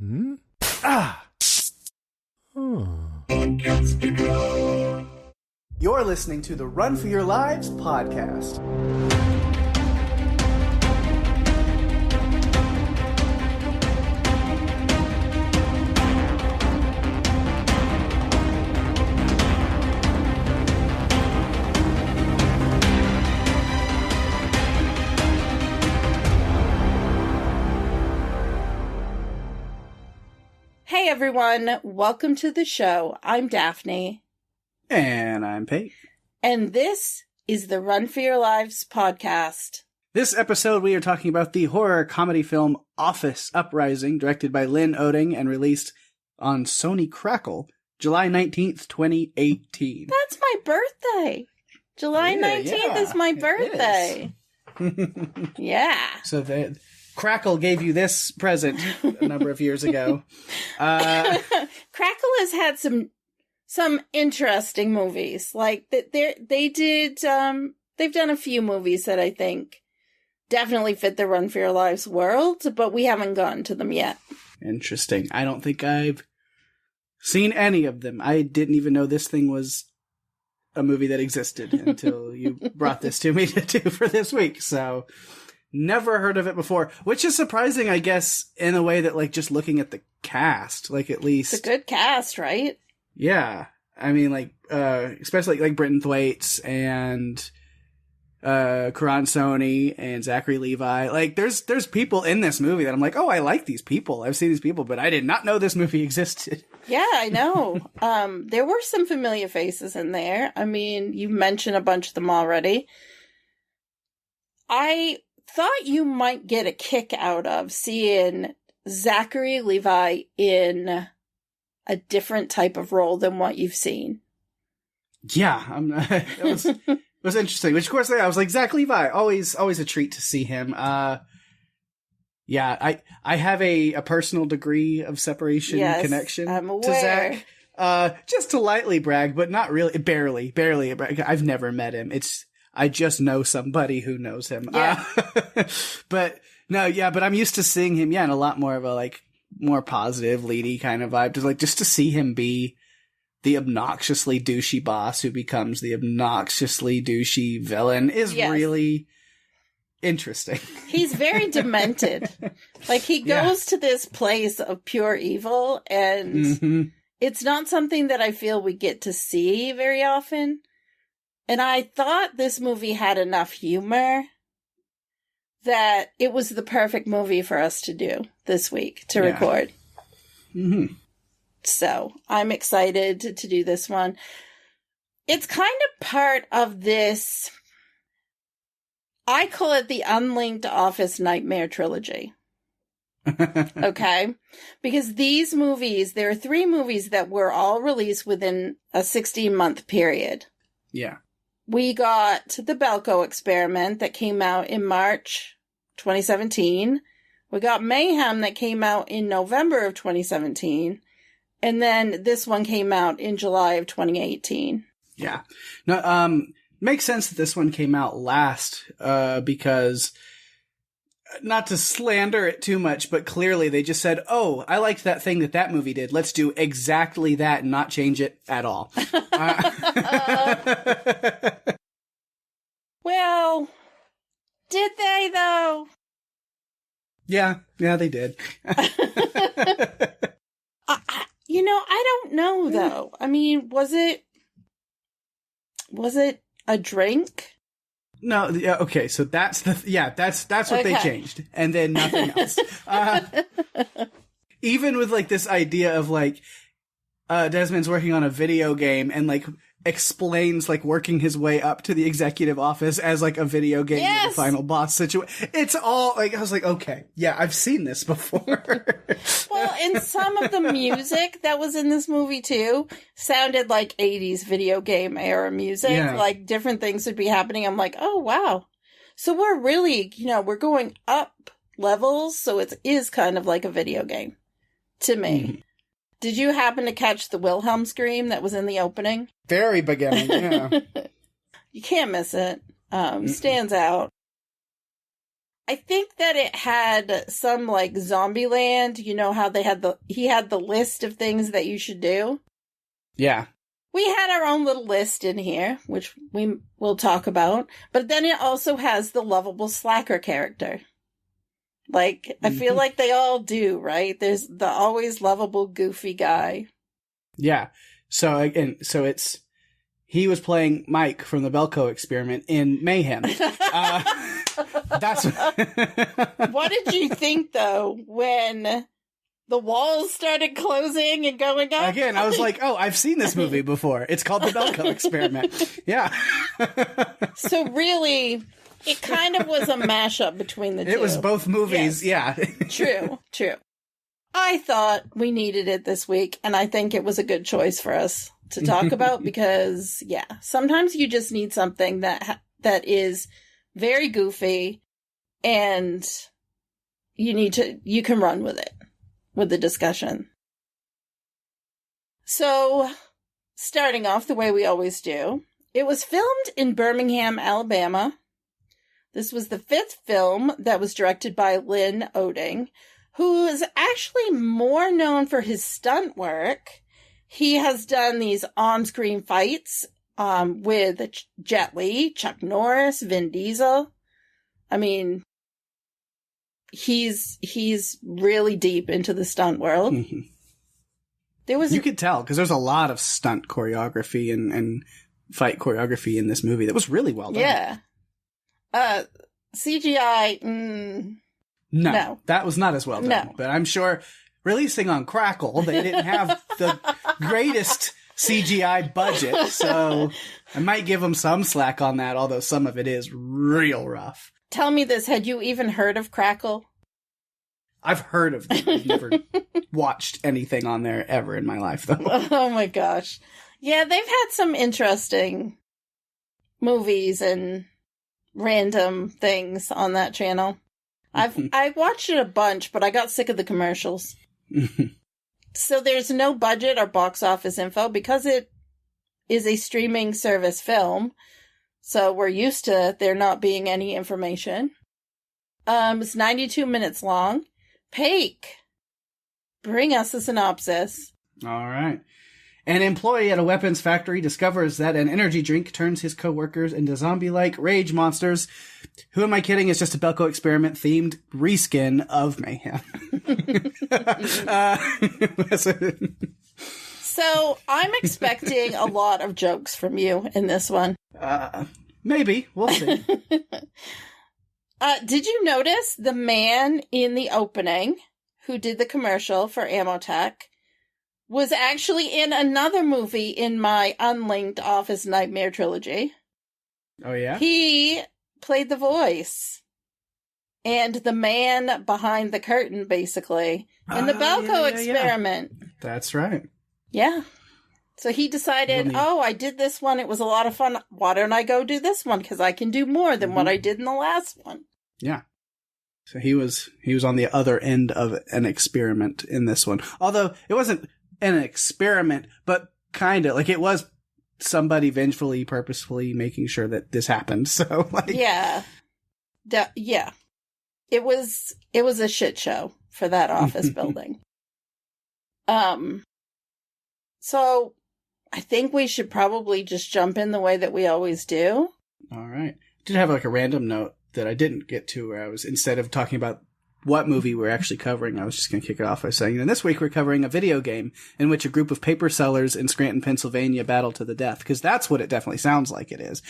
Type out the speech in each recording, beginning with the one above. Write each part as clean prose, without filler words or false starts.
Hmm? Ah! You're listening to the Run for Your Lives podcast. Hey everyone, welcome to the show. I'm Daphne. And I'm Pake. And this is the Run for Your Lives podcast. This episode we are talking about the horror comedy film Office Uprising, directed by Lin Oeding and released on Sony Crackle, July 19th, 2018. That's my birthday. July 19th is my birthday. Yeah. So the Crackle gave you this present a number of years ago. Crackle has had some interesting movies. Like they've done a few movies that I think definitely fit the Run for Your Lives world, but we haven't gotten to them yet. Interesting. I don't think I've seen any of them. I didn't even know this thing was a movie that existed until you brought this to me to do for this week. So never heard of it before, which is surprising, I guess, in a way that, like, just looking at the cast, like, at least. It's a good cast, right? Yeah. I mean, like, especially, like, Britton Thwaites and, Karan Soni and Zachary Levi. Like, there's people in this movie that I'm like, oh, I like these people. I've seen these people, but I did not know this movie existed. Yeah, I know. There were some familiar faces in there. I mean, you mentioned a bunch of them already. I thought you might get a kick out of seeing Zachary Levi in a different type of role than what you've seen. Yeah, it was interesting. Which, of course, I was like, Zach Levi, always a treat to see him. Yeah, I have a personal degree of separation connection to Zach. Just to lightly brag, but not really, barely. I've never met him. I just know somebody who knows him. Yeah. But I'm used to seeing him, in a lot more of a, like, more positive, leady kind of vibe. Just to see him be the obnoxiously douchey boss who becomes the obnoxiously douchey villain is really interesting. He's very demented. Like, he goes to this place of pure evil, and it's not something that I feel we get to see very often. And I thought this movie had enough humor that it was the perfect movie for us to do this week, to record. Mm-hmm. So I'm excited to do this one. It's kind of part of this, I call it the Unlinked Office Nightmare Trilogy. Okay? Because these movies, there are 3 movies that were all released within a 16-month period. Yeah. We got The Belko Experiment that came out in March 2017. We got Mayhem that came out in November of 2017. And then this one came out in July of 2018. Yeah. No, makes sense that this one came out last, because, not to slander it too much, but clearly they just said, oh, I liked that thing that movie did. Let's do exactly that and not change it at all. Well, did they though? Yeah, they did. I don't know though. I mean, was it a drink? No, yeah, okay, so that's what they changed, and then nothing else. Even with, like, this idea of, like, Desmond's working on a video game and, like, explains, like, working his way up to the executive office as, like, a video game with the final boss situation. It's all, like, I was like, okay, yeah, I've seen this before. Well, and some of the music that was in this movie, too, sounded like 80s video game era music. Yeah. Like, different things would be happening. I'm like, oh, wow. So we're really, we're going up levels, so it is kind of like a video game to me. Mm-hmm. Did you happen to catch the Wilhelm scream that was in the opening? Very beginning, yeah. You can't miss it. Stands out. I think that it had some like Zombieland, you know how he had the list of things that you should do. Yeah. We had our own little list in here, which we will talk about. But then it also has the lovable slacker character. Like, I feel like they all do, right? There's the always lovable, goofy guy. Yeah. So again, he was playing Mike from the Belko Experiment in Mayhem. That's What did you think, though, when the walls started closing and going up? Again, I was like, oh, I've seen this movie before. It's called The Belko Experiment. Yeah. So really, it kind of was a mashup between the two. It was both movies, yes. Yeah. True. I thought we needed it this week, and I think it was a good choice for us to talk about because, yeah, sometimes you just need something that is very goofy, and you can run with it, with the discussion. So, starting off the way we always do, it was filmed in Birmingham, Alabama. This was the 5th film that was directed by Lin Oeding, who is actually more known for his stunt work. He has done these on-screen fights with Jet Li, Chuck Norris, Vin Diesel. I mean, he's really deep into the stunt world. Mm-hmm. You could tell, because there's a lot of stunt choreography and fight choreography in this movie that was really well done. Yeah. CGI, no. That was not as well done. No. But I'm sure releasing on Crackle, they didn't have the greatest CGI budget, so I might give them some slack on that, although some of it is real rough. Tell me this, had you even heard of Crackle? I've heard of them. I've never watched anything on there ever in my life, though. Oh my gosh. Yeah, they've had some interesting movies and random things on that channel. I watched it a bunch, but I got sick of the commercials. So there's no budget or box office info because it is a streaming service film. So we're used to there not being any information. It's 92 minutes long. Pake, bring us a synopsis. All right. An employee at a weapons factory discovers that an energy drink turns his coworkers into zombie-like rage monsters. Who am I kidding? It's just a Belko Experiment themed reskin of Mayhem. So I'm expecting a lot of jokes from you in this one. Maybe. We'll see. Did you notice the man in the opening who did the commercial for Amotech was actually in another movie in my unlinked Office Nightmare trilogy? Oh, yeah? He played the voice. And the man behind the curtain, basically, in the Belko Experiment. Yeah. That's right. Yeah. So he decided, I did this one. It was a lot of fun. Why don't I go do this one? Because I can do more than what I did in the last one. Yeah. So he was on the other end of an experiment in this one. Although it wasn't an experiment, but kind of like it was somebody vengefully, purposefully making sure that this happened. So like, yeah. Yeah. It was a shit show for that office building. So I think we should probably just jump in the way that we always do. All right. I did have like a random note that I didn't get to where I was, instead of talking about what movie we're actually covering, I was just going to kick it off by saying, this week we're covering a video game in which a group of paper sellers in Scranton, Pennsylvania battle to the death, because that's what it definitely sounds like it is.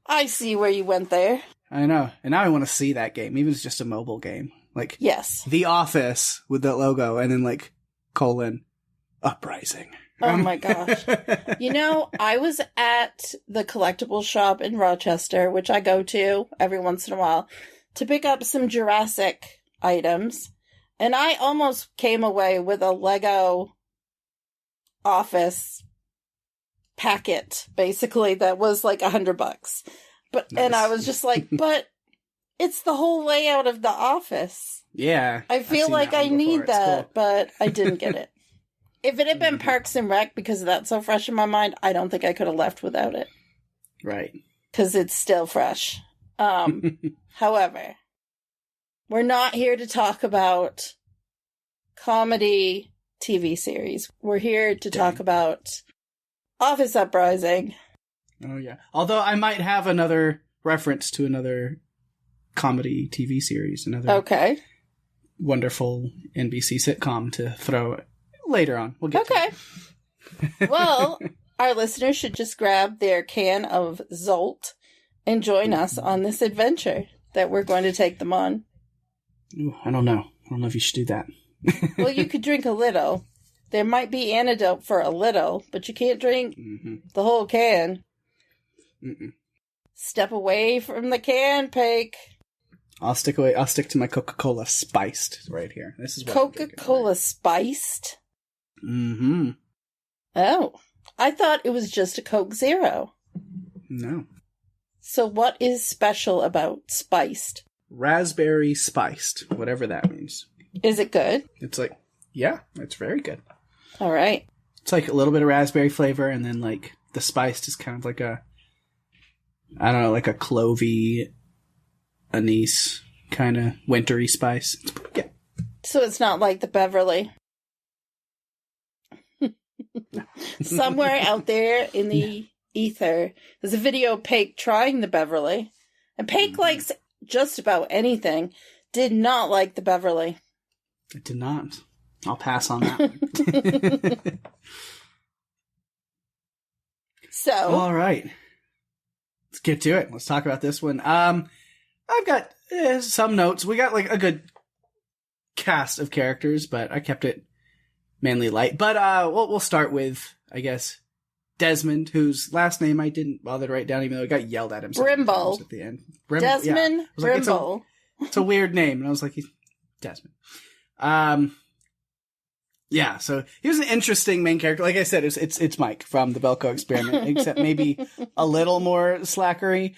I see where you went there. I know. And now I want to see that game, even if it's just a mobile game. Like, yes. The Office with that logo, and then like, Uprising. Oh my gosh. You know, I was at the collectible shop in Rochester, which I go to every once in a while, to pick up some Jurassic items. And I almost came away with a Lego Office packet, basically, that was like $100. But nice. And I was just like, but it's the whole layout of the office. Yeah. I feel like I need that, cool. But I didn't get it. If it had been Parks and Rec, because that's so fresh in my mind, I don't think I could have left without it. Right. because it's still fresh. However, we're not here to talk about comedy TV series. We're here to talk about Office Uprising. Oh, yeah. Although I might have another reference to another comedy TV series, another wonderful NBC sitcom to throw later on. We'll get to it. Well, our listeners should just grab their can of Zolt and join us on this adventure that we're going to take them on. Ooh, I don't know. I don't know if you should do that. Well, you could drink a little. There might be antidote for a little, but you can't drink the whole can. Step away from the can, Pake. I'll stick to my Coca-Cola spiced right here. This is what Coca-Cola spiced? Mm-hmm. Oh, I thought it was just a Coke Zero. No. So what is special about spiced? Raspberry spiced, whatever that means. Is it good? It's like, yeah, it's very good. All right. It's like a little bit of raspberry flavor, and then like the spiced is kind of like a, I don't know, like a clovey, anise kind of wintry spice. Yeah. So it's not like the Beverly. Somewhere out there in the ether, there's a video of Pake trying the Beverly. And Pake likes just about anything. Did not like the Beverly. I did not. I'll pass on that one. So. All right. Let's get to it. Let's talk about this one. I've got some notes. We got like a good cast of characters, but I kept it mainly light. But we'll start with, I guess, Desmond, whose last name I didn't bother to write down, even though I got yelled at him Brimble. At the end. Desmond Brimble. It's a weird name, and I was like, he's Desmond. Yeah, so he was an interesting main character. Like I said, it's Mike from the Belko Experiment, except maybe a little more slackery.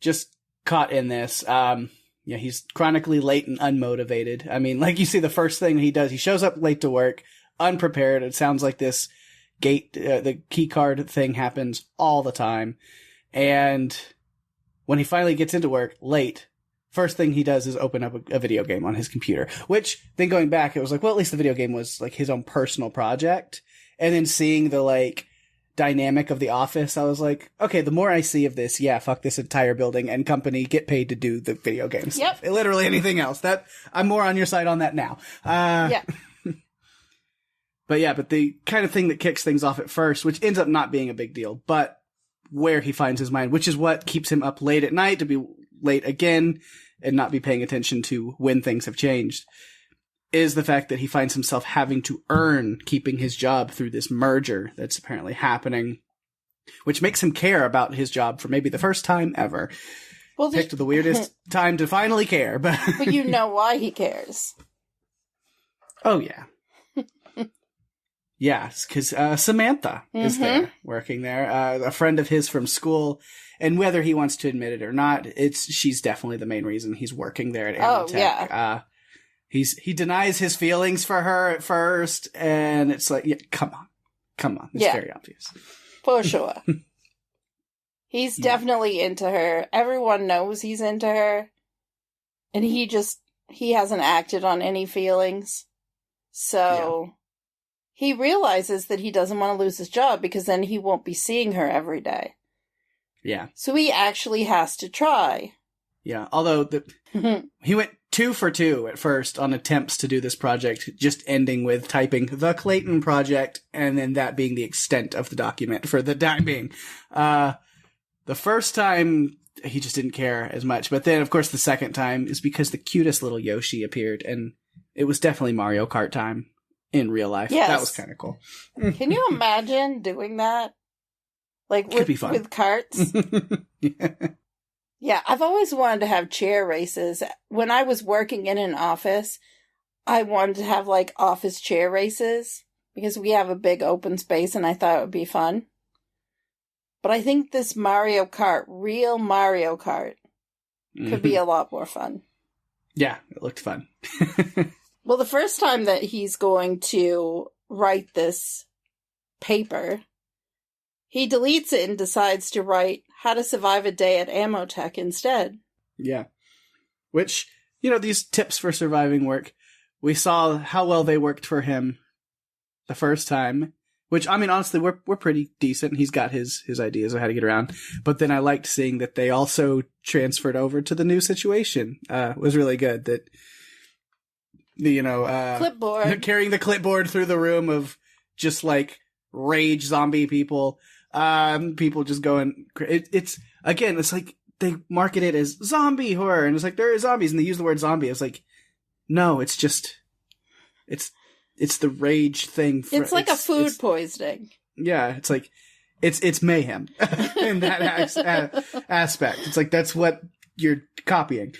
Just caught in this. Yeah, he's chronically late and unmotivated. I mean, like you see the first thing he does, he shows up late to work, unprepared. It sounds like this the key card thing happens all the time. And when he finally gets into work late, first thing he does is open up a video game on his computer, which then going back, it was like, well, at least the video game was like his own personal project. And then seeing the like dynamic of the office, I was like, okay, the more I see of this, yeah, fuck this entire building and company, get paid to do the video games. Yep. Literally anything else. That I'm more on your side on that now. Yeah. But the kind of thing that kicks things off at first, which ends up not being a big deal, but where he finds his mind, which is what keeps him up late at night to be late again and not be paying attention to when things have changed, is the fact that he finds himself having to earn keeping his job through this merger that's apparently happening, which makes him care about his job for maybe the first time ever. Well, picked the weirdest time to finally care, but you know why he cares. Oh, yeah. Yes, because Samantha is there, working there, a friend of his from school, and whether he wants to admit it or not, she's definitely the main reason he's working there at Aerotech. Yeah. He denies his feelings for her at first, and it's like, yeah, come on, it's very obvious. For sure. He's definitely into her. Everyone knows he's into her, and he hasn't acted on any feelings, so... Yeah. He realizes that he doesn't want to lose his job because then he won't be seeing her every day. Yeah. So he actually has to try. Yeah, although he went 2 for 2 at first on attempts to do this project, just ending with typing the Clayton Project and then that being the extent of the document for the time being. The first time, he just didn't care as much. But then, of course, the second time is because the cutest little Yoshi appeared and it was definitely Mario Kart time. In real life. Yes. That was kind of cool. Can you imagine doing that? Like with carts? Yeah, I've always wanted to have chair races. When I was working in an office, I wanted to have like office chair races because we have a big open space and I thought it would be fun. But I think this Mario Kart, real Mario Kart, could be a lot more fun. Yeah, it looked fun. Well, the first time that he's going to write this paper, he deletes it and decides to write How to Survive a Day at Amotech instead. Yeah. Which, these tips for surviving work, we saw how well they worked for him the first time, which, I mean, honestly, we're pretty decent. He's got his ideas of how to get around. But then I liked seeing that they also transferred over to the new situation. It was really good that, clipboard. Carrying the clipboard through the room of just like rage zombie people, people just going, it's like they market it as zombie horror. And it's like, there are zombies and they use the word zombie. It's like, no, it's just, it's the rage thing. It's like a food poisoning. Yeah. It's like, it's mayhem in that aspect. It's like, that's what you're copying.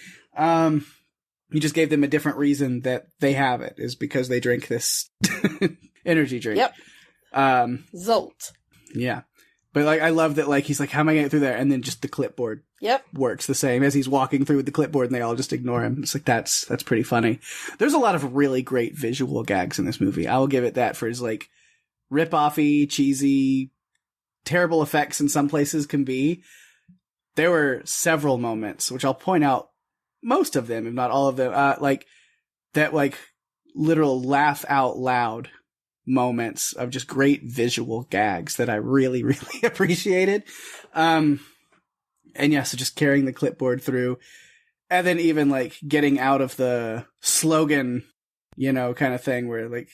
You just gave them a different reason that they have it, is because they drink this energy drink. Yep. Zolt. Yeah. But like, I love that, like, he's like, how am I going to get through there? And then just the clipboard works the same as he's walking through with the clipboard and they all just ignore him. It's like, that's pretty funny. There's a lot of really great visual gags in this movie. I will give it that for his like rip-offy, cheesy, terrible effects in some places can be. There were several moments, which I'll point out, most of them, if not all of them, like that, like literal laugh out loud moments of just great visual gags that I really, really appreciated. And yeah, so just carrying the clipboard through, and then even like getting out of the slogan, kind of thing where like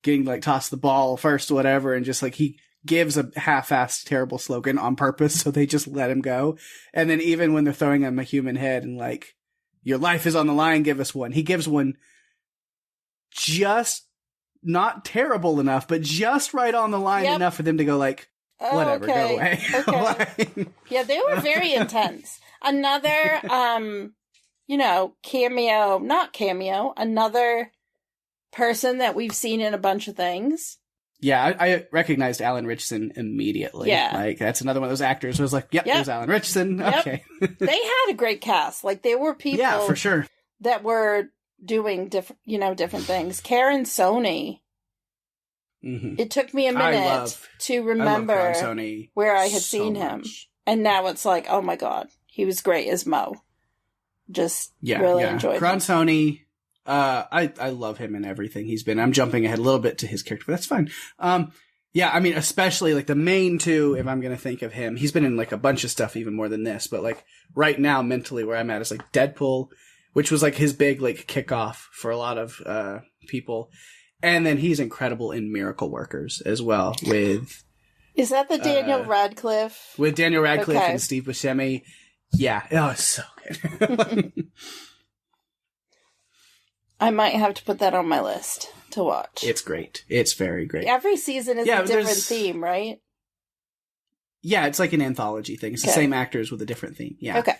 getting like toss the ball first or whatever, and just like he gives a half-assed terrible slogan on purpose, so they just let him go. And then even when they're throwing him a human head and like, your life is on the line, give us one. He gives one just not terrible enough, but just right on the line enough for them to go like, whatever, go away. Okay. Yeah, they were very intense. Another, another person that we've seen in a bunch of things. Yeah, I recognized Alan Ritchson immediately. Yeah. Like, that's another one of those actors who was like, yep. There's Alan Ritchson. Yep. Okay. They had a great cast. Like, they were people yeah, for sure, that were doing different things. Karen Sony. Mm-hmm. It took me a minute to remember where I had seen him. And now it's like, oh my God, he was great as Mo. Just really enjoyed him. Karen Sony. I love him in everything he's been. I'm jumping ahead a little bit to his character, but that's fine. Yeah, I mean, especially like the main two, if I'm going to think of him, he's been in like a bunch of stuff even more than this, but like right now mentally where I'm at is like Deadpool, which was like his big like kickoff for a lot of, people. And then he's incredible in Miracle Workers as well with... Is that the Daniel Radcliffe? With Daniel Radcliffe and Steve Buscemi. Yeah. Oh, it's so good. I might have to put that on my list to watch. It's great. It's very great. Every season is a different theme, right? Yeah, it's like an anthology thing. It's the same actors with a different theme. Yeah. Okay.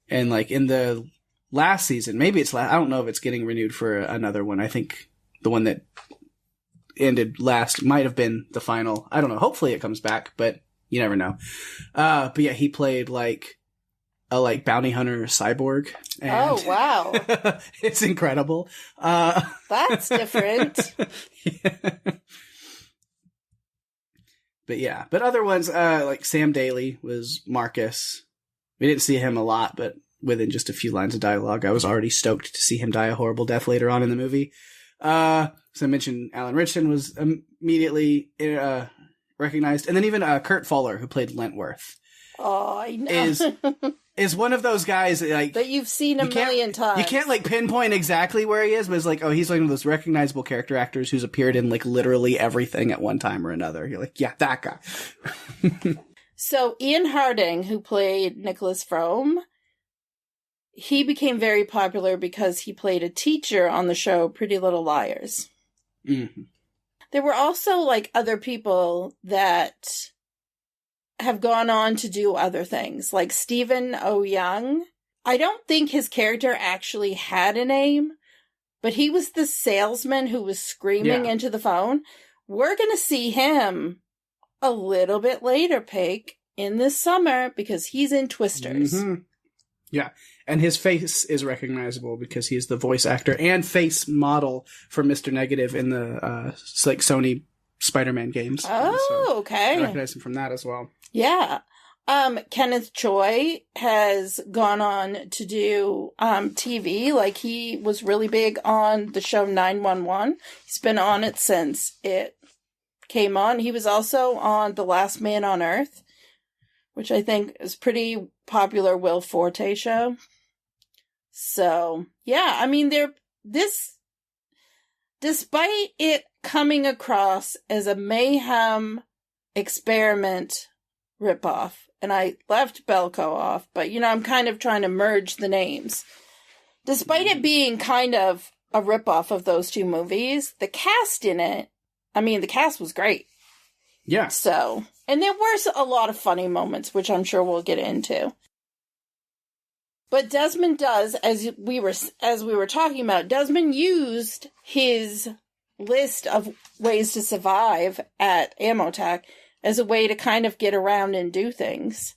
And like in the last season, maybe it's I don't know if it's getting renewed for another one. I think the one that ended last might have been the final. I don't know. Hopefully it comes back, but you never know. But yeah, he played like a like bounty hunter cyborg. And oh wow. It's incredible. That's different. Yeah. But other ones, like Sam Daly was Marcus. We didn't see him a lot, but within just a few lines of dialogue, I was already stoked to see him die a horrible death later on in the movie. So I mentioned Alan Ritchson was immediately recognized. And then even Kurt Fuller, who played Lentworth. Oh, I know. Is one of those guys like that you've seen a million times. You can't like pinpoint exactly where he is, but it's like, oh, he's like one of those recognizable character actors who's appeared in like literally everything at one time or another. You're like, yeah, that guy. So Ian Harding, who played Nicholas Frome, he became very popular because he played a teacher on the show Pretty Little Liars. Mm-hmm. There were also like other people that have gone on to do other things, like Stephen O. Young. I don't think his character actually had a name, but he was the salesman who was screaming into the phone. We're going to see him a little bit later, Pake, in this summer, because he's in Twisters. Mm-hmm. Yeah, and his face is recognizable because he's the voice actor and face model for Mr. Negative in the like Sony Spider-Man games. Oh, okay. I recognize him from that as well. Yeah. Kenneth Choi has gone on to do TV. Like, he was really big on the show 911. He's been on it since it came on. He was also on The Last Man on Earth, which I think is pretty popular Will Forte show. So, yeah, I mean, despite it coming across as a mayhem experiment ripoff, and I left Belko off, but, I'm kind of trying to merge the names. Despite it being kind of a ripoff of those two movies, the cast in it, the cast was great. Yeah. So, and there were a lot of funny moments, which I'm sure we'll get into. But Desmond does, as we were talking about, Desmond used his list of ways to survive at Amotech as a way to kind of get around and do things.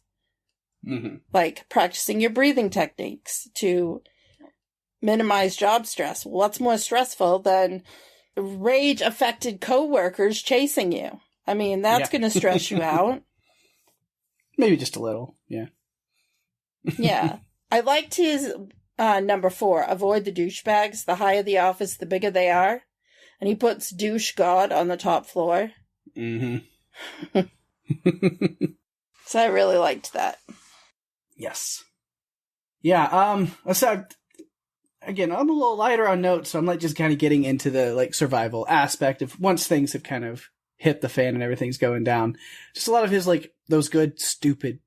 Mm-hmm. Like practicing your breathing techniques to minimize job stress. What's more stressful than rage-affected coworkers chasing you? That's going to stress you out. Maybe just a little, yeah. Yeah. I liked his number 4, avoid the douchebags. The higher the office, the bigger they are. And he puts douche god on the top floor. Mm-hmm. So I really liked that. Yes. Yeah, so again, I'm a little lighter on notes, so I'm just kind of getting into the survival aspect of once things have kind of hit the fan and everything's going down. Just a lot of his those good, stupid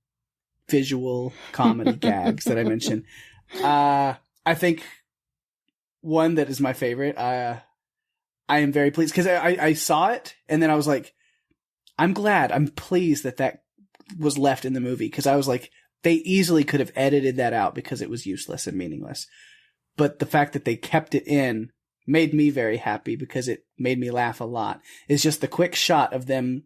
visual comedy gags that I mentioned. I think one that is my favorite, I am very pleased because I saw it and then I was like, I'm pleased that was left in the movie, because I was like, they easily could have edited that out because it was useless and meaningless. But the fact that they kept it in made me very happy because it made me laugh a lot. It's just the quick shot of them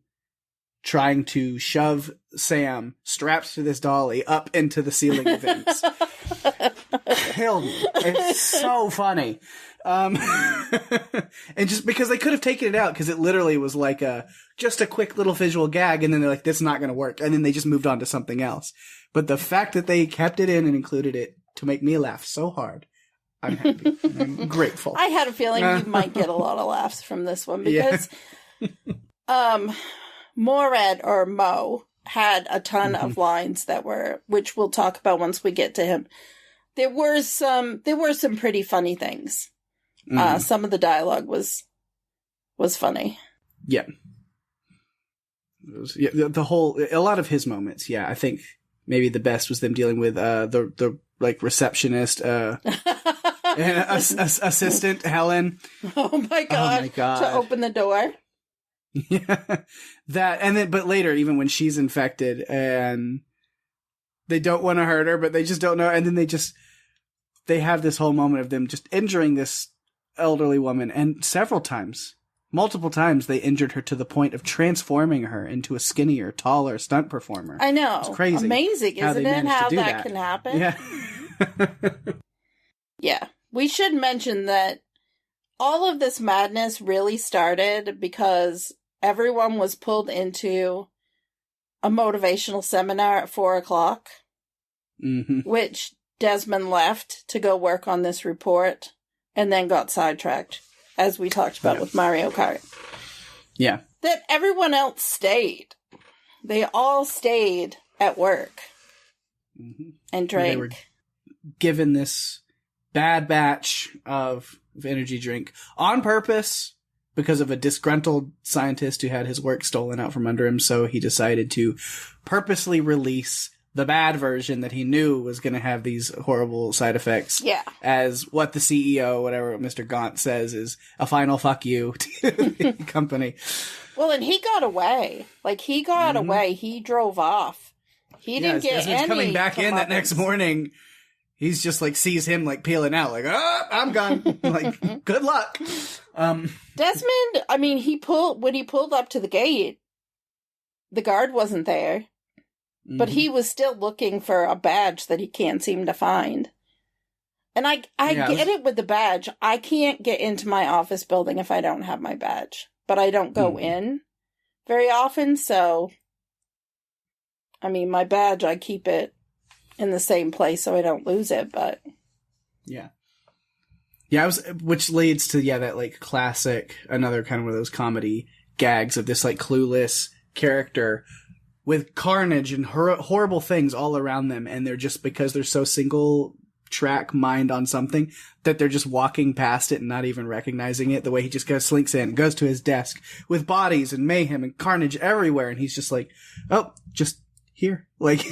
trying to shove Sam strapped to this dolly up into the ceiling vents. Killed me. It's so funny. And just because they could have taken it out, because it literally was just a quick little visual gag, and then they're like, this is not going to work. And then they just moved on to something else. But the fact that they kept it in and included it to make me laugh so hard, I'm happy. I'm grateful. I had a feeling you might get a lot of laughs from this one because Morad or Mo had a ton of lines which we'll talk about once we get to him. There were some pretty funny things. Some of the dialogue was funny. Yeah. A lot of his moments. Yeah. I think maybe the best was them dealing with, the receptionist, and assistant Helen. Oh my god. To open the door. Yeah. But later, even when she's infected and they don't want to hurt her, but they just don't know. And then they have this whole moment of them just injuring this elderly woman. And multiple times, they injured her to the point of transforming her into a skinnier, taller stunt performer. I know. It's crazy. Amazing, isn't it? How that can happen? Yeah. Yeah. We should mention that all of this madness really started because everyone was pulled into a motivational seminar at 4:00, which Desmond left to go work on this report and then got sidetracked, as we talked about with Mario Kart. Yeah. That everyone else stayed. They all stayed at work and drank. They were given this bad batch of energy drink on purpose because of a disgruntled scientist who had his work stolen out from under him. So he decided to purposely release the bad version that he knew was going to have these horrible side effects. Yeah. As what the CEO, whatever Mr. Gaunt says, is a final fuck you to the company. Well, and he got away. He got away. He drove off. He didn't get any coming back in that next morning. He's just sees him peeling out I'm gone. Good luck. Desmond, when he pulled up to the gate, the guard wasn't there, but he was still looking for a badge that he can't seem to find. And I get it with the badge. I can't get into my office building if I don't have my badge. but I don't go in very often, so I mean, my badge, I keep it in the same place so I don't lose it, but yeah. Yeah, which leads to, that, like, classic, another kind of one of those comedy gags of this, like, clueless character with carnage and horrible things all around them, and they're just, because they're so single track mind on something, that they're just walking past it and not even recognizing it, the way he just slinks in, goes to his desk with bodies and mayhem and carnage everywhere, and he's just like, oh, just here. Like...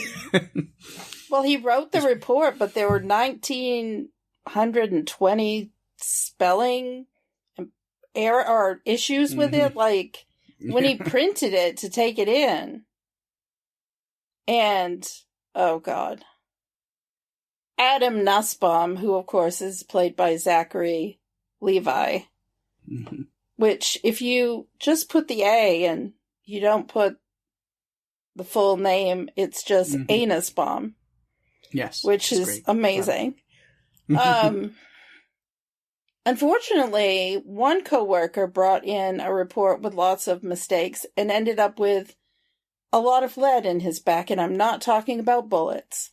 Well, he wrote the report, but there were 1,920 spelling error or issues with it. Like, when he printed it to take it in. And, oh God. Adam Nussbaum, who of course is played by Zachary Levi, which if you just put the A and you don't put the full name, it's just Anusbaum. Yes. Which is great. Amazing. Unfortunately, one coworker brought in a report with lots of mistakes and ended up with a lot of lead in his back, and I'm not talking about bullets.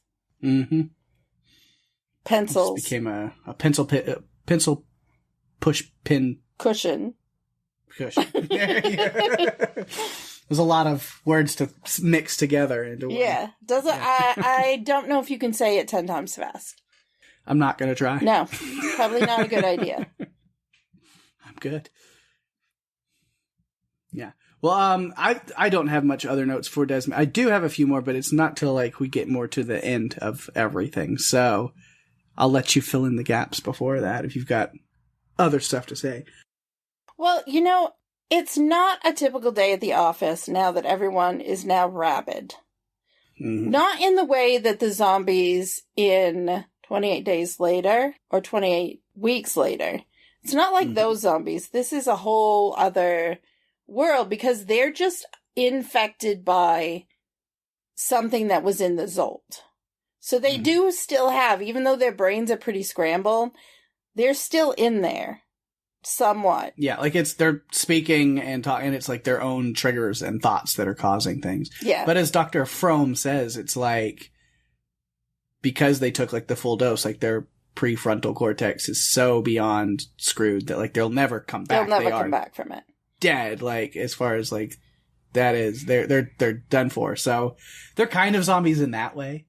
Pencils. It became a pencil push pin cushion. There's a lot of words to mix together into one. Yeah. I don't know if you can say it 10 times fast. I'm not going to try. No. Probably not a good idea. I'm good. Yeah. Well, I don't have much other notes for Desmond. I do have a few more, but it's not till like we get more to the end of everything. So I'll let you fill in the gaps before that if you've got other stuff to say. Well, it's not a typical day at the office now that everyone is now rabid. Not in the way that the zombies in 28 Days Later or 28 Weeks Later. It's not like those zombies. This is a whole other world because they're just infected by something that was in the Zolt. So they do still have, even though their brains are pretty scrambled, they're still in there. Somewhat. Yeah, like they're speaking and talking, and it's like their own triggers and thoughts that are causing things. Yeah. But as Dr. Fromm says, it's like, because they took like the full dose, like their prefrontal cortex is so beyond screwed that like they'll never come back. They'll never come back from it. Dead, like, as far as like, that is, they're done for. So they're kind of zombies in that way,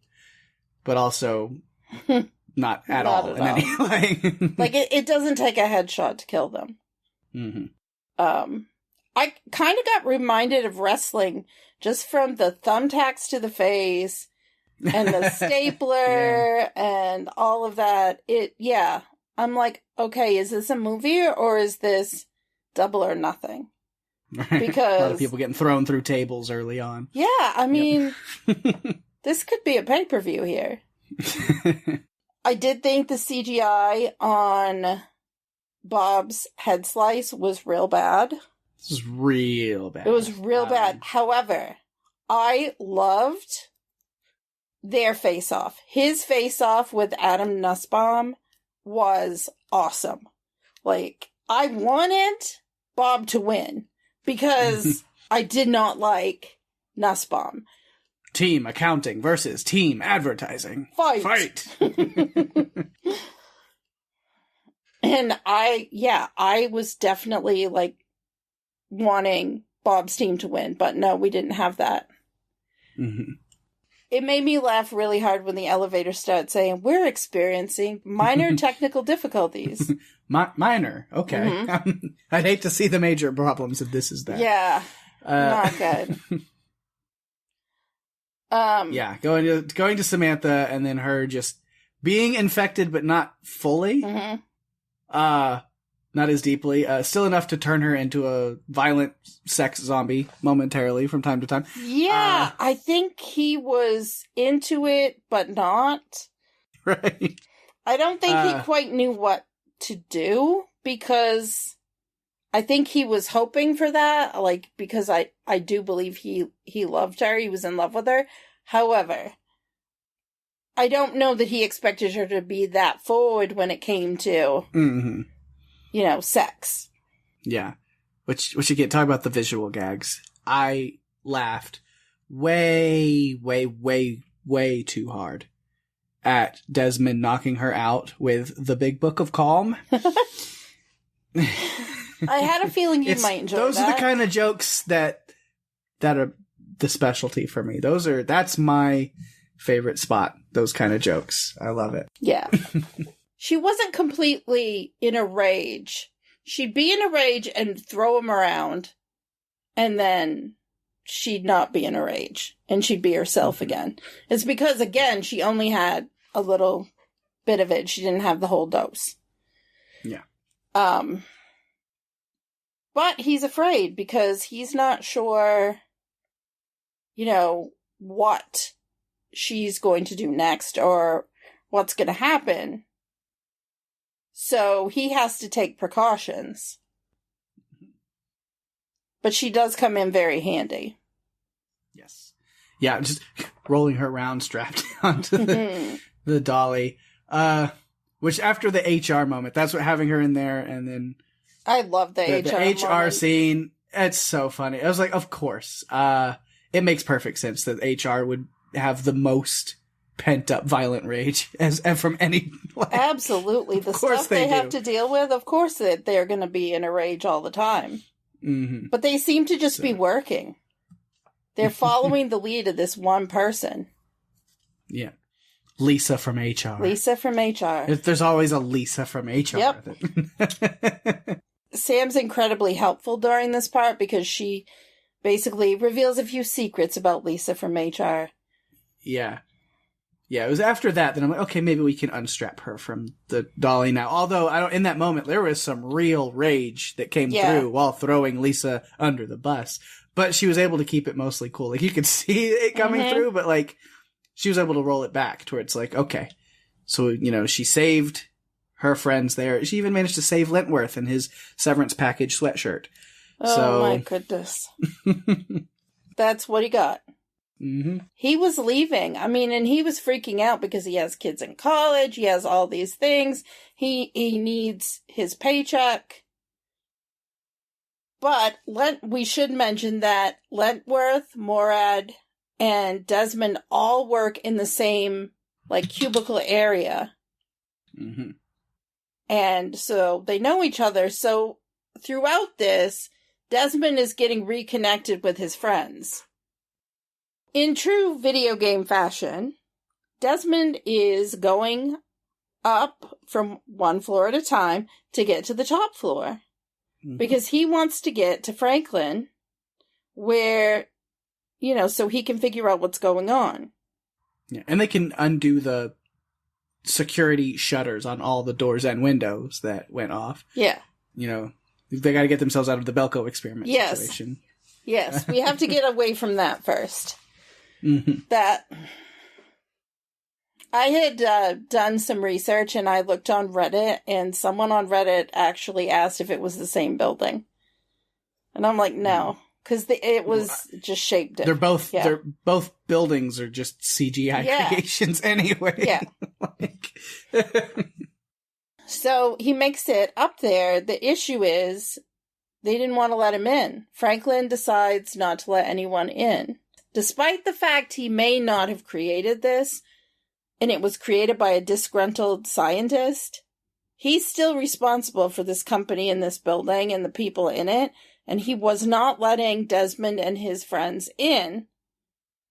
but also not at all. In any way. Like, it doesn't take a headshot to kill them. I kind of got reminded of wrestling just from the thumbtacks to the face and the stapler and all of that. I'm like, okay, is this a movie or is this Double or Nothing? Because a lot of people getting thrown through tables early on. Yeah, I mean, this could be a pay-per-view here. I did think the CGI on Bob's head slice was real bad. This is real bad. It was real bad. However, I loved their face-off. His face-off with Adam Nussbaum was awesome. Like, I wanted Bob to win because I did not like Nussbaum. Team accounting versus team advertising. Fight! And I was definitely like wanting Bob's team to win, but no, we didn't have that. It made me laugh really hard when the elevator started saying, "We're experiencing minor technical difficulties." Minor? Okay. I'd hate to see the major problems if this is that. Yeah. Not good. Yeah, going to Samantha and then her just being infected but not fully. Not as deeply. Still enough to turn her into a violent sex zombie momentarily from time to time. Yeah, I think he was into it, but not. Right. I don't think he quite knew what to do, because I think he was hoping for that, like, because I do believe he loved her, he was in love with her. However, I don't know that he expected her to be that forward when it came to, sex. Yeah. which again, talk about the visual gags. I laughed way too hard at Desmond knocking her out with the Big Book of Calm. I had a feeling you might enjoy those that. Those are the kind of jokes that are the specialty for me. That's my favorite spot. Those kind of jokes. I love it. Yeah. She wasn't completely in a rage. She'd be in a rage and throw him around, and then she'd not be in a rage, and she'd be herself again. It's because, again, she only had a little bit of it. She didn't have the whole dose. Yeah. But he's afraid because he's not sure, what she's going to do next or what's going to happen. So he has to take precautions. But she does come in very handy. Yes. Yeah, just rolling her around strapped onto the dolly. Which after the HR moment, that's what having her in there, and then I love the HR moment. scene. It's so funny. I was like, of course. It makes perfect sense that HR would have the most pent up violent rage as from any. Absolutely, the stuff they have to deal with. Of course, that they're going to be in a rage all the time. Mm-hmm. But they seem to just be working. They're following the lead of this one person. Yeah. Lisa from HR. Lisa from HR. There's always a Lisa from HR. Yep. Sam's incredibly helpful during this part because she basically reveals a few secrets about Lisa from HR. Yeah. Yeah, it was after that I'm like, okay, maybe we can unstrap her from the dolly now. Although, in that moment, there was some real rage that came through while throwing Lisa under the bus. But she was able to keep it mostly cool. Like, you could see it coming through, but, like, she was able to roll it back to where it's like, okay. So, she saved her friends there. She even managed to save Lentworth and his severance package sweatshirt. Oh, my goodness. That's what he got. Mm-hmm. He was leaving. And he was freaking out because he has kids in college. He has all these things. He needs his paycheck. But we should mention that Lentworth, Morad, and Desmond all work in the same, cubicle area. Mm-hmm. And so they know each other. So throughout this, Desmond is getting reconnected with his friends. In true video game fashion, Desmond is going up from one floor at a time to get to the top floor. Mm-hmm. Because he wants to get to Franklin where, so he can figure out what's going on. Yeah, and they can undo the security shutters on all the doors and windows that went off. Yeah. They got to get themselves out of the Belko experiment situation. Yes, we have to get away from that first. Mm-hmm. That I had done some research and I looked on Reddit, and someone on Reddit actually asked if it was the same building, and I'm like, no, because it was just shaped it. They're both buildings are just CGI creations anyway. Yeah. So he makes it up there. The issue is they didn't want to let him in. Franklin decides not to let anyone in. Despite the fact he may not have created this, and it was created by a disgruntled scientist, he's still responsible for this company and this building and the people in it, and he was not letting Desmond and his friends in.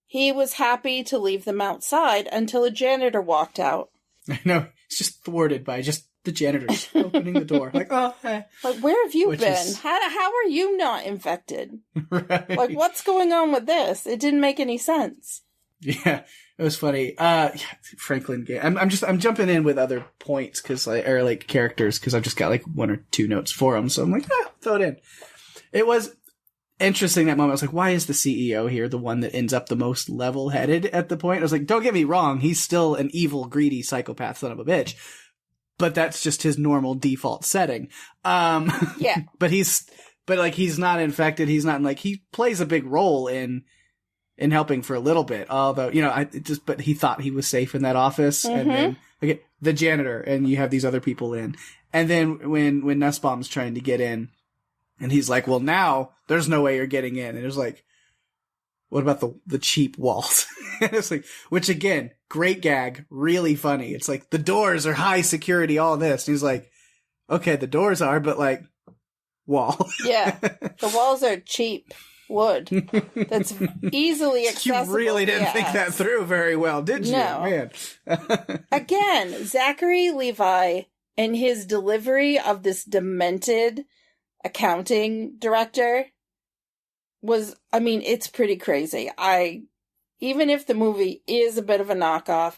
He was happy to leave them outside until a janitor walked out. I know, it's just thwarted by just the janitor opening the door. Like, oh, hey. Where have you been? How are you not infected? Right. What's going on with this? It didn't make any sense. Yeah, it was funny. Franklin. I'm jumping in with other points or characters because I've just got one or two notes for them. So I'm like, throw it in. It was interesting that moment. I was like, why is the CEO here the one that ends up the most level-headed at the point? I was like, don't get me wrong, he's still an evil, greedy psychopath son of a bitch. But that's just his normal default setting. Yeah. But he's not infected. He's not he plays a big role in helping for a little bit. Although, but he thought he was safe in that office. Mm-hmm. And then, the janitor, and you have these other people in. And then when Nussbaum's trying to get in, And he's like, well, now there's no way you're getting in. And it was like, what about the cheap walls? It's like, which again, great gag, really funny. It's like, the doors are high security, all this. And he's like, okay, the doors are, but like, wall. Yeah. The walls are cheap wood. That's easily accessible. You really didn't think that through very well, did you? No. Man. Again, Zachary Levi and his delivery of this demented accounting director was, I mean, it's pretty crazy. Even if the movie is a bit of a knockoff,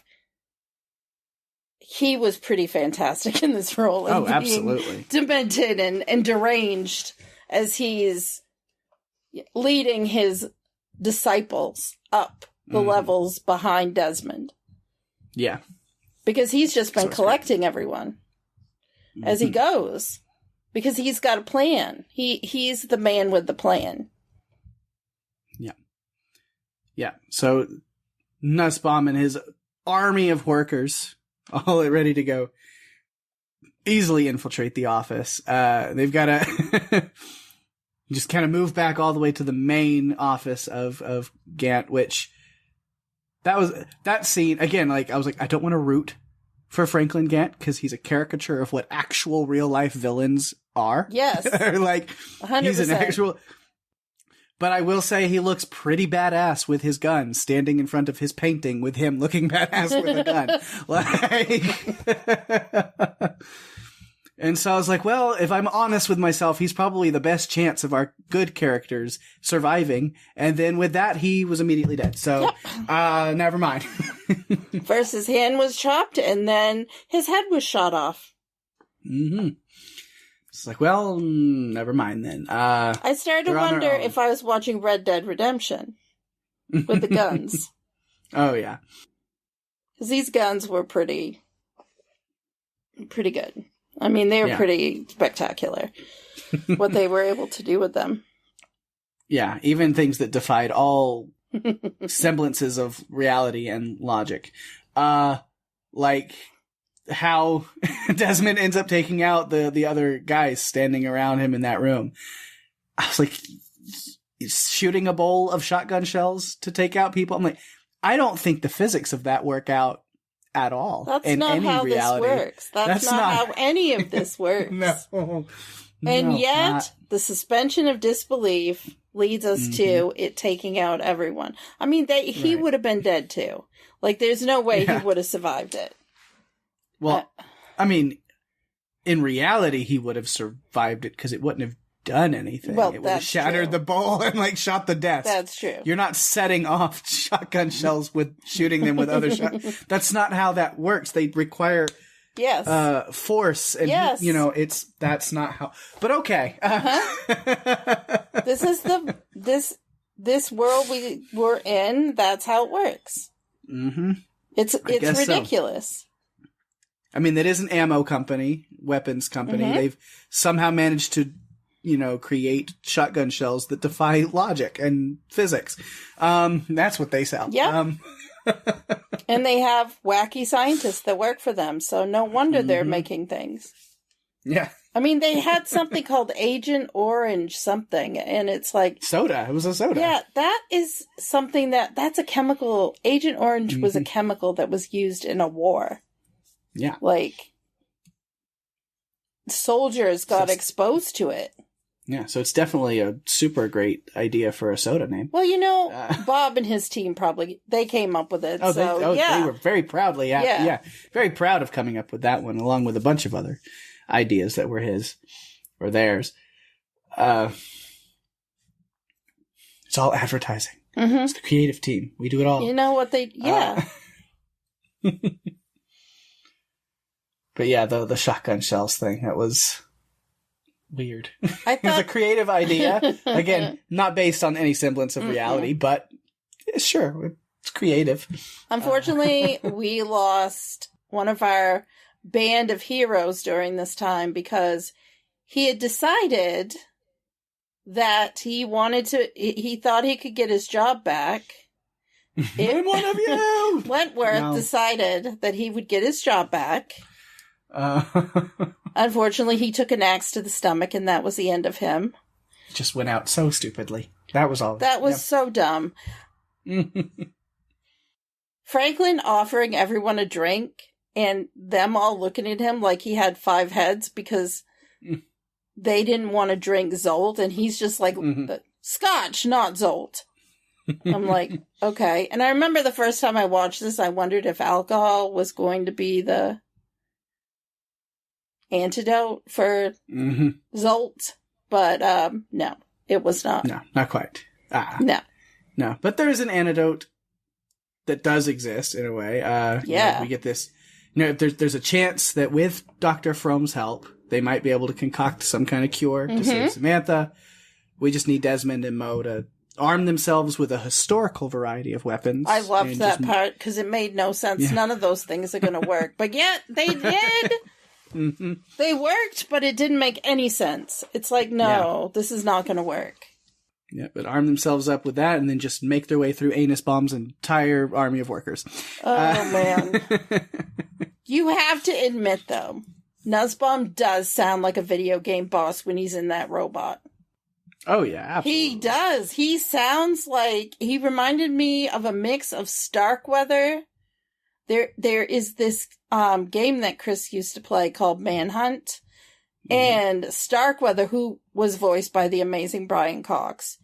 he was pretty fantastic in this role. Oh, absolutely. Demented and deranged as he's leading his disciples up the levels behind Desmond. Yeah. Because he's just been collecting everyone as he goes. Because he's got a plan. He's the man with the plan. Yeah. Yeah. So Nussbaum and his army of workers, all ready to go, easily infiltrate the office. They've got to just kind of move back all the way to the main office of Gant, which that scene, again, like, I was like, I don't want to root for Franklin Gant because he's a caricature of what actual real life villains are. Yes. Like, 100%. He's an actual... But I will say he looks pretty badass with his gun, standing in front of his painting with him looking badass with a gun. Like, and so I was like, well, if I'm honest with myself, he's probably the best chance of our good characters surviving. And then with that, he was immediately dead. So, never mind. First his hand was chopped and then his head was shot off. Mm-hmm. It's like, well, never mind then. I started to wonder if I was watching Red Dead Redemption with the guns. Oh, yeah. Because these guns were pretty good. I mean, they were pretty spectacular, what they were able to do with them. Yeah, even things that defied all semblances of reality and logic. Like how Desmond ends up taking out the other guys standing around him in that room. I was like, shooting a bowl of shotgun shells to take out people. I'm like, I don't think the physics of that work out at all. That's not how reality. This works. That's not how any of this works. And yet, the suspension of disbelief leads us to it taking out everyone. I mean, he would have been dead too. Like, there's no way he would have survived it. Well, I mean, in reality, he would have survived it because it wouldn't have done anything. Well, it would have shattered the bowl and, like, shot the desk. That's true. You're not setting off shotgun shells with shooting them with other shots. That's not how that works. They require force, and you know, that's not how. But okay, this is this world we're in. That's how it works. Mm-hmm. It's ridiculous. So. I mean, that is an ammo company, weapons company. Mm-hmm. They've somehow managed to, you know, create shotgun shells that defy logic and physics. That's what they sell. Yeah. And they have wacky scientists that work for them, so no wonder they're making things. Yeah. I mean, they had something called Agent Orange something, and it's like... Soda. It was a soda. Yeah, that is something that's a chemical. Agent Orange was a chemical that was used in a war. Yeah. Like, soldiers got exposed to it. Yeah, so it's definitely a super great idea for a soda name. Well, you know, Bob and his team they came up with it. They were very proudly, very proud of coming up with that one, along with a bunch of other ideas that were his or theirs. It's all advertising. Mm-hmm. It's the creative team. We do it all. You know what they? Yeah. But yeah, the shotgun shells thing, that was weird. It was a creative idea. Again, not based on any semblance of reality, but sure, it's creative. Unfortunately, we lost one of our band of heroes during this time because he had decided that he thought he could get his job back. I'm one of you! Wentworth decided that he would get his job back. Unfortunately, he took an axe to the stomach, and that was the end of him. just went out so stupidly. That was all. That was so dumb. Franklin offering everyone a drink and them all looking at him like he had 5 heads because they didn't want to drink Zolt, and he's just like, Scotch, not Zolt. I'm like, okay. And I remember the first time I watched this, I wondered if alcohol was going to be the antidote for Zolt, but no, it was not. No, not quite. No. But there is an antidote that does exist in a way. We get this. There's a chance that with Dr. Frome's help, they might be able to concoct some kind of cure to save Samantha. We just need Desmond and Mo to arm themselves with a historical variety of weapons. I loved that part because it made no sense. Yeah. None of those things are going to work, but yet they did. They worked, but it didn't make any sense. It's like, no, this is not going to work. Yeah, but arm themselves up with that and then just make their way through Anus Bomb's entire army of workers. Oh, man. You have to admit, though, Nussbaum does sound like a video game boss when he's in that robot. Oh, yeah, absolutely. He does. He sounds like... He reminded me of a mix of Starkweather. There is this game that Chris used to play called Manhunt. And Starkweather, who was voiced by the amazing Brian Cox.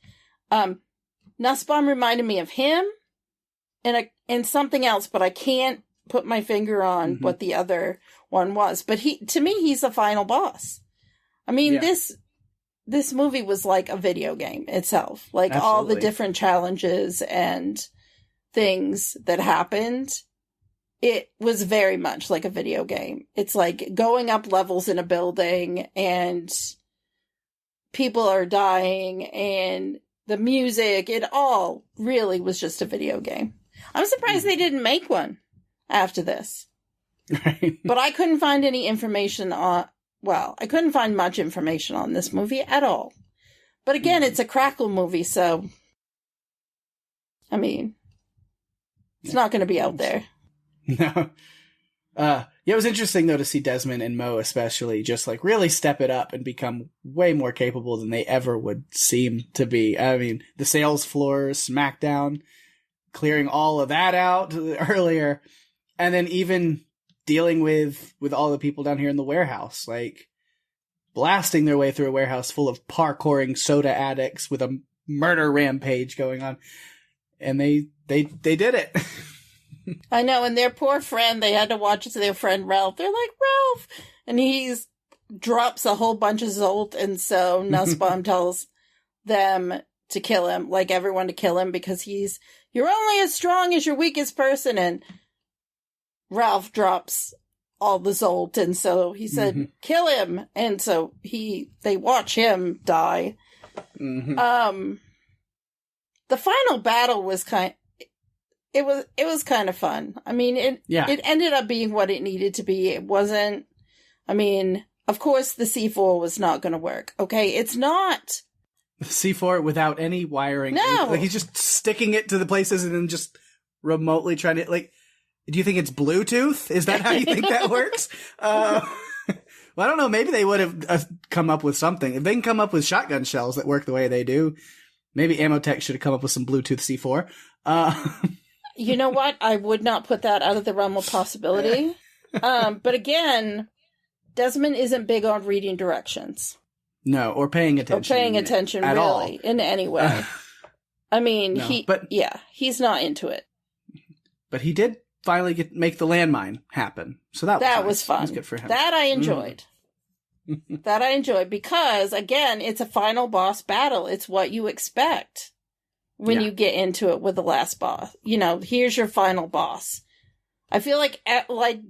Nussbaum reminded me of him and something else, but I can't put my finger on what the other one was. But to me, he's the final boss. I mean, this movie was like a video game itself. Like all the different challenges and things that happened. It was very much like a video game. It's like going up levels in a building and people are dying and the music, it all really was just a video game. I'm surprised they didn't make one after this. Right. But I couldn't find any information I couldn't find much information on this movie at all. But again, it's a Crackle movie, so I mean, it's not going to be out there. No. It was interesting, though, to see Desmond and Mo especially just, like, really step it up and become way more capable than they ever would seem to be. I mean, the sales floor, SmackDown, clearing all of that out earlier, and then even dealing with all the people down here in the warehouse, like, blasting their way through a warehouse full of parkouring soda addicts with a murder rampage going on. And they did it. I know, and their poor friend, they had to watch it to their friend Ralph. They're like, Ralph! And he drops a whole bunch of Zolt, and so Nussbaum tells them to kill him, like everyone to kill him, because you're only as strong as your weakest person, and Ralph drops all the Zolt, and so he said, kill him! And so they watch him die. The final battle was It was kind of fun. I mean, it ended up being what it needed to be. It wasn't, I mean, of course the C4 was not going to work. Okay, it's not. C4 without any wiring. No. Like, he's just sticking it to the places and then just remotely trying to, like, do you think it's Bluetooth? Is that how you think that works? Well, I don't know. Maybe they would have come up with something. If they can come up with shotgun shells that work the way they do, maybe Amotech should have come up with some Bluetooth C4. You know what? I would not put that out of the realm of possibility. But again, Desmond isn't big on reading directions. No, or paying attention. At really, all. In any way. I mean, no, he's not into it. But he did finally make the landmine happen. So that was fun. That was good for him. That I enjoyed. That I enjoyed because, again, it's a final boss battle. It's what you expect. When you get into it with the last boss. You know, here's your final boss. I feel like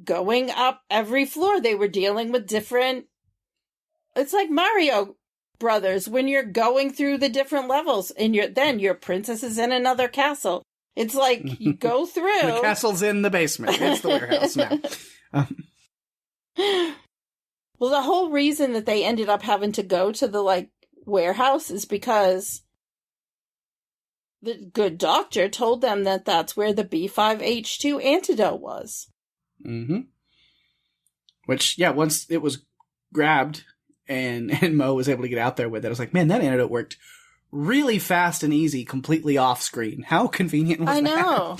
going up every floor, they were dealing with different... It's like Mario Brothers, when you're going through the different levels, and then your princess is in another castle. It's like, you go through... The castle's in the basement. It's the warehouse now. Well, the whole reason that they ended up having to go to the, warehouse is because... The good doctor told them that that's where the B5H2 antidote was. Which, once it was grabbed and Mo was able to get out there with it. I was like, man, that antidote worked really fast and easy, completely off screen. How convenient was that? I know.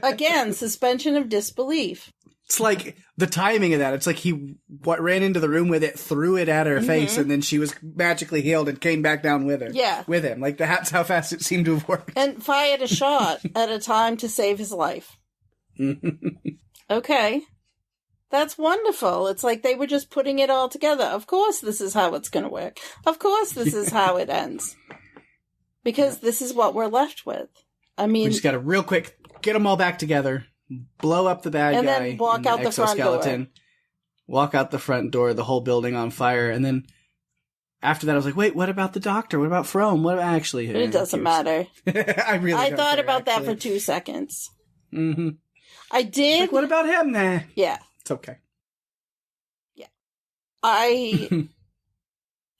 Again, suspension of disbelief. It's like the timing of that. It's like he ran into the room with it, threw it at her face, and then she was magically healed and came back down with her. Yeah. With him. Like, that's how fast it seemed to have worked. And fired a shot at a time to save his life. Okay. That's wonderful. It's like they were just putting it all together. Of course this is how it's going to work. Of course this is how it ends. Because this is what we're left with. I mean... We just got to real quick get them all back together, blow up the bad and guy, then walk out the front door. Walk out the front door, the whole building on fire, and then after that I was like, wait, what about the doctor? What about Frome? What actually? It doesn't matter. I thought about that for 2 seconds. Mm-hmm. I did. Like, what about him? Nah. Yeah. It's okay. Yeah.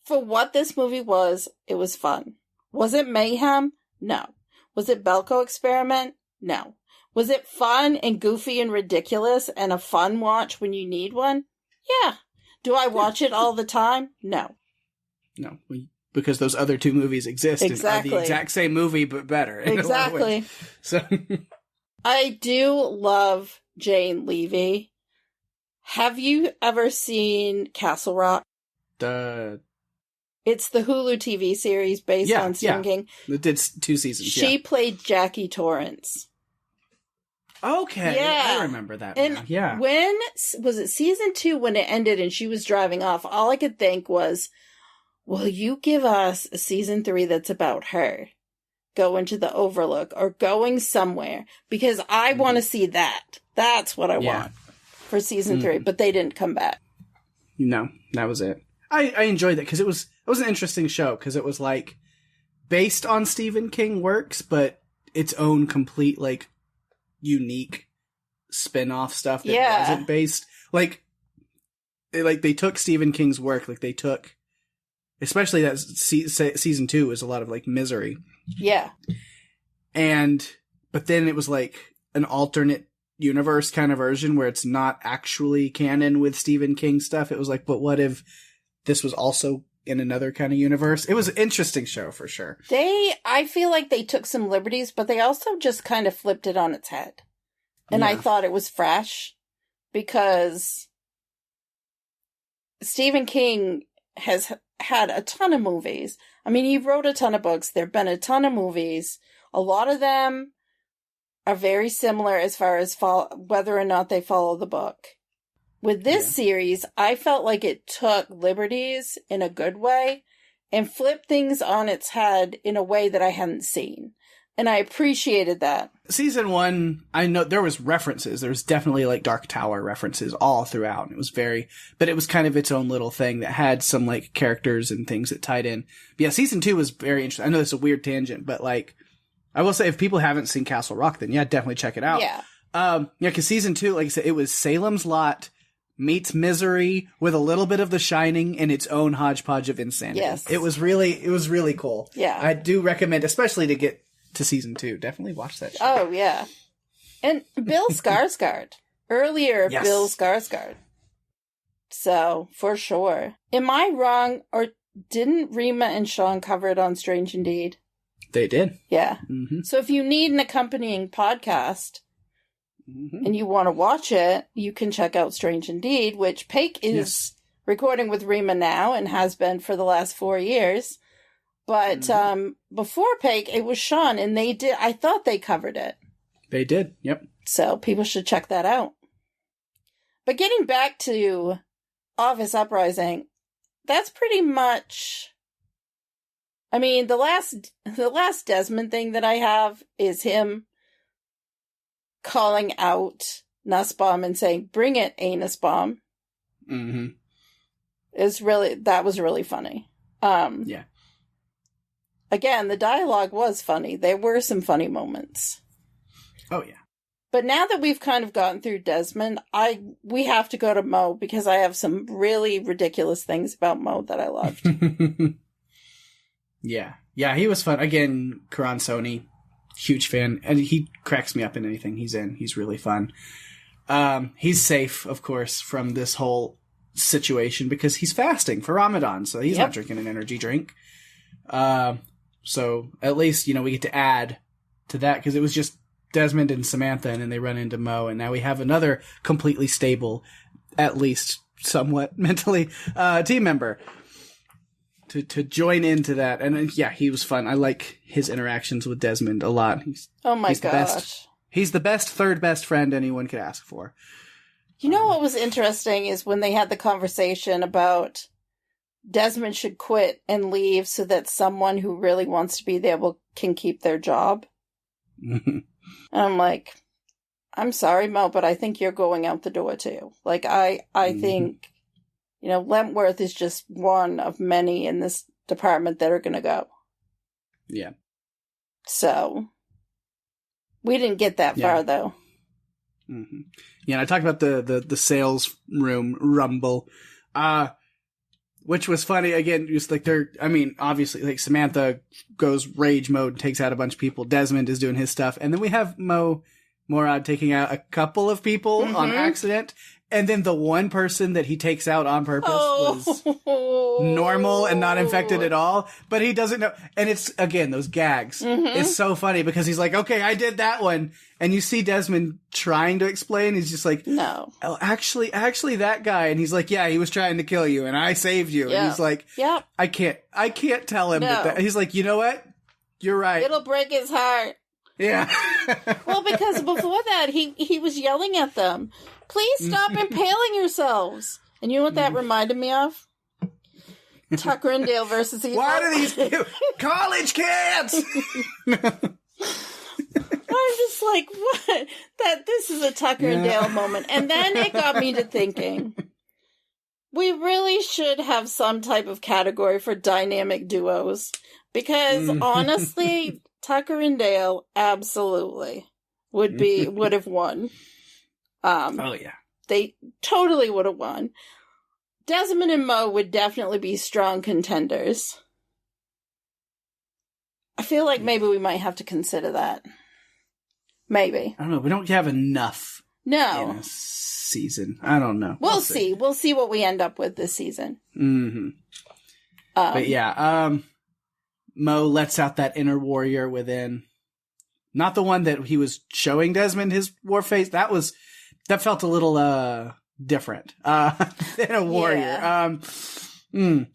For what this movie was, it was fun. Was it mayhem? No. Was it Belko experiment? No. Was it fun and goofy and ridiculous and a fun watch when you need one? Yeah. Do I watch it all the time? No. No. Because those other 2 movies exist. Exactly. And are the exact same movie, but better. Exactly. So I do love Jane Levy. Have you ever seen Castle Rock? It's the Hulu TV series based on Stephen King. It did 2 seasons. She played Jackie Torrance. Okay. Yeah. I remember that. And now. Yeah. when was it season 2 when it ended and she was driving off? All I could think was, will you give us a season 3 that's about her going to the Overlook or going somewhere? Because I want to see that. That's what I want for season 3. But they didn't come back. No, that was it. I enjoyed it because it was an interesting show because it was like based on Stephen King works, but its own complete like unique spin-off stuff that wasn't based like they took Stephen King's work, like they took especially that season 2 was a lot of like Misery. Yeah. But then it was like an alternate universe kind of version where it's not actually canon with Stephen King stuff. It was like, but what if this was also in another kind of universe? It was an interesting show for sure. I feel like they took some liberties, but they also just kind of flipped it on its head. And I thought it was fresh because Stephen King has had a ton of movies. I mean, he wrote a ton of books. There have been a ton of movies. A lot of them are very similar as far as whether or not they follow the book. With this series, I felt like it took liberties in a good way and flipped things on its head in a way that I hadn't seen. And I appreciated that. Season 1, I know there was references. There was definitely like Dark Tower references all throughout. It was but it was kind of its own little thing that had some like characters and things that tied in. But yeah, season 2 was very interesting. I know it's a weird tangent, but like, I will say if people haven't seen Castle Rock, then definitely check it out. Yeah. Because season 2, like I said, it was Salem's Lot meets Misery with a little bit of The Shining and its own hodgepodge of insanity. Yes. It was really cool. Yeah. I do recommend, especially to get to season 2. Definitely watch that show. Oh, yeah. And Bill Skarsgård. Bill Skarsgård. So, for sure. Am I wrong, or didn't Rima and Sean cover it on Strange Indeed? They did. Yeah. Mm-hmm. So if you need an accompanying podcast and you want to watch it, you can check out Strange Indeed, which Pake is recording with Rima now and has been for the last 4 years. But before Pake, it was Sean, and I thought they covered it. They did, yep. So people should check that out. But getting back to Office Uprising, that's pretty much... I mean, the last Desmond thing that I have is him calling out Nussbaum and saying, "Bring it, Anus Bomb." Mm-hmm. That was really funny. Yeah. Again, the dialogue was funny. There were some funny moments. Oh, yeah. But now that we've kind of gotten through Desmond, we have to go to Mo because I have some really ridiculous things about Mo that I loved. Yeah. Yeah, he was fun. Again, Karan Soni, huge fan. And he cracks me up in anything he's in. He's really fun. He's safe, of course, from this whole situation because he's fasting for Ramadan, so he's not drinking an energy drink. So at least, we get to add to that because it was just Desmond and Samantha, and then they run into Mo, and now we have another completely stable, at least somewhat mentally, team member to join into that. And he was fun. I like his interactions with Desmond a lot. He's gosh. He's the best, third best friend anyone could ask for. You know what was interesting is when they had the conversation about Desmond should quit and leave so that someone who really wants to be there can keep their job. And I'm like, I'm sorry, Mo, but I think you're going out the door too. Like, I think, Lentworth is just one of many in this department that are going to go. Yeah. So, we didn't get that far, though. Mm-hmm. Yeah, and I talked about the sales room rumble, which was funny. Again, just like obviously, like Samantha goes rage mode and takes out a bunch of people. Desmond is doing his stuff. And then we have Morad taking out a couple of people on accident. And then the one person that he takes out on purpose was normal and not infected at all. But he doesn't know. And it's, again, those gags. It's so funny because he's like, okay, I did that one. And you see Desmond trying to explain. He's just like, no. Oh, actually that guy. And he's like, yeah, he was trying to kill you and I saved you. And he's like, I can't tell him that. He's like, you know what? You're right. It'll break his heart. Yeah. Well, because before that, he was yelling at them. Please stop impaling yourselves. And you know what that reminded me of? Tucker and Dale versus Evil. Why do these college kids? I'm just like, what? This is a Tucker and Dale moment. And then it got me to thinking, we really should have some type of category for dynamic duos. Because honestly, Tucker and Dale absolutely would have won. Oh yeah. They totally would have won. Desmond and Mo would definitely be strong contenders. I feel like maybe we might have to consider that. Maybe. I don't know. We don't have enough. No. In a season. I don't know. We'll see. We'll see what we end up with this season. Mm-hmm. But yeah, Mo lets out that inner warrior within. Not the one that he was showing Desmond his war face. That felt a little different than a warrior. Yeah.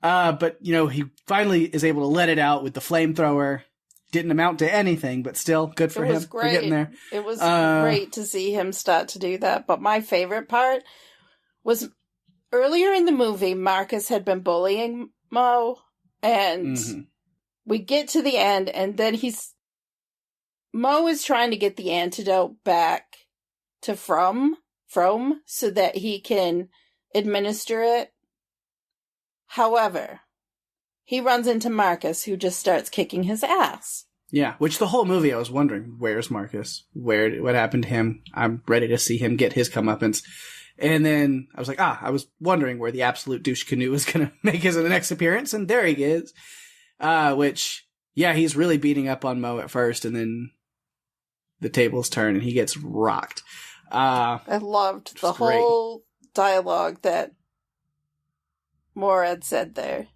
But he finally is able to let it out with the flamethrower. Didn't amount to anything, but still good for him for getting there. It was great to see him start to do that. But my favorite part was earlier in the movie, Marcus had been bullying Mo, and we get to the end, and then Mo is trying to get the antidote back to From so that he can administer it. However, he runs into Marcus, who just starts kicking his ass. Yeah, which the whole movie I was wondering, where's Marcus? What happened to him? I'm ready to see him get his comeuppance. And then I was like, I was wondering where the absolute douche canoe was going to make his next appearance, and there he is. He's really beating up on Mo at first, and then the tables turn and he gets rocked. I loved the whole dialogue that Morad said there.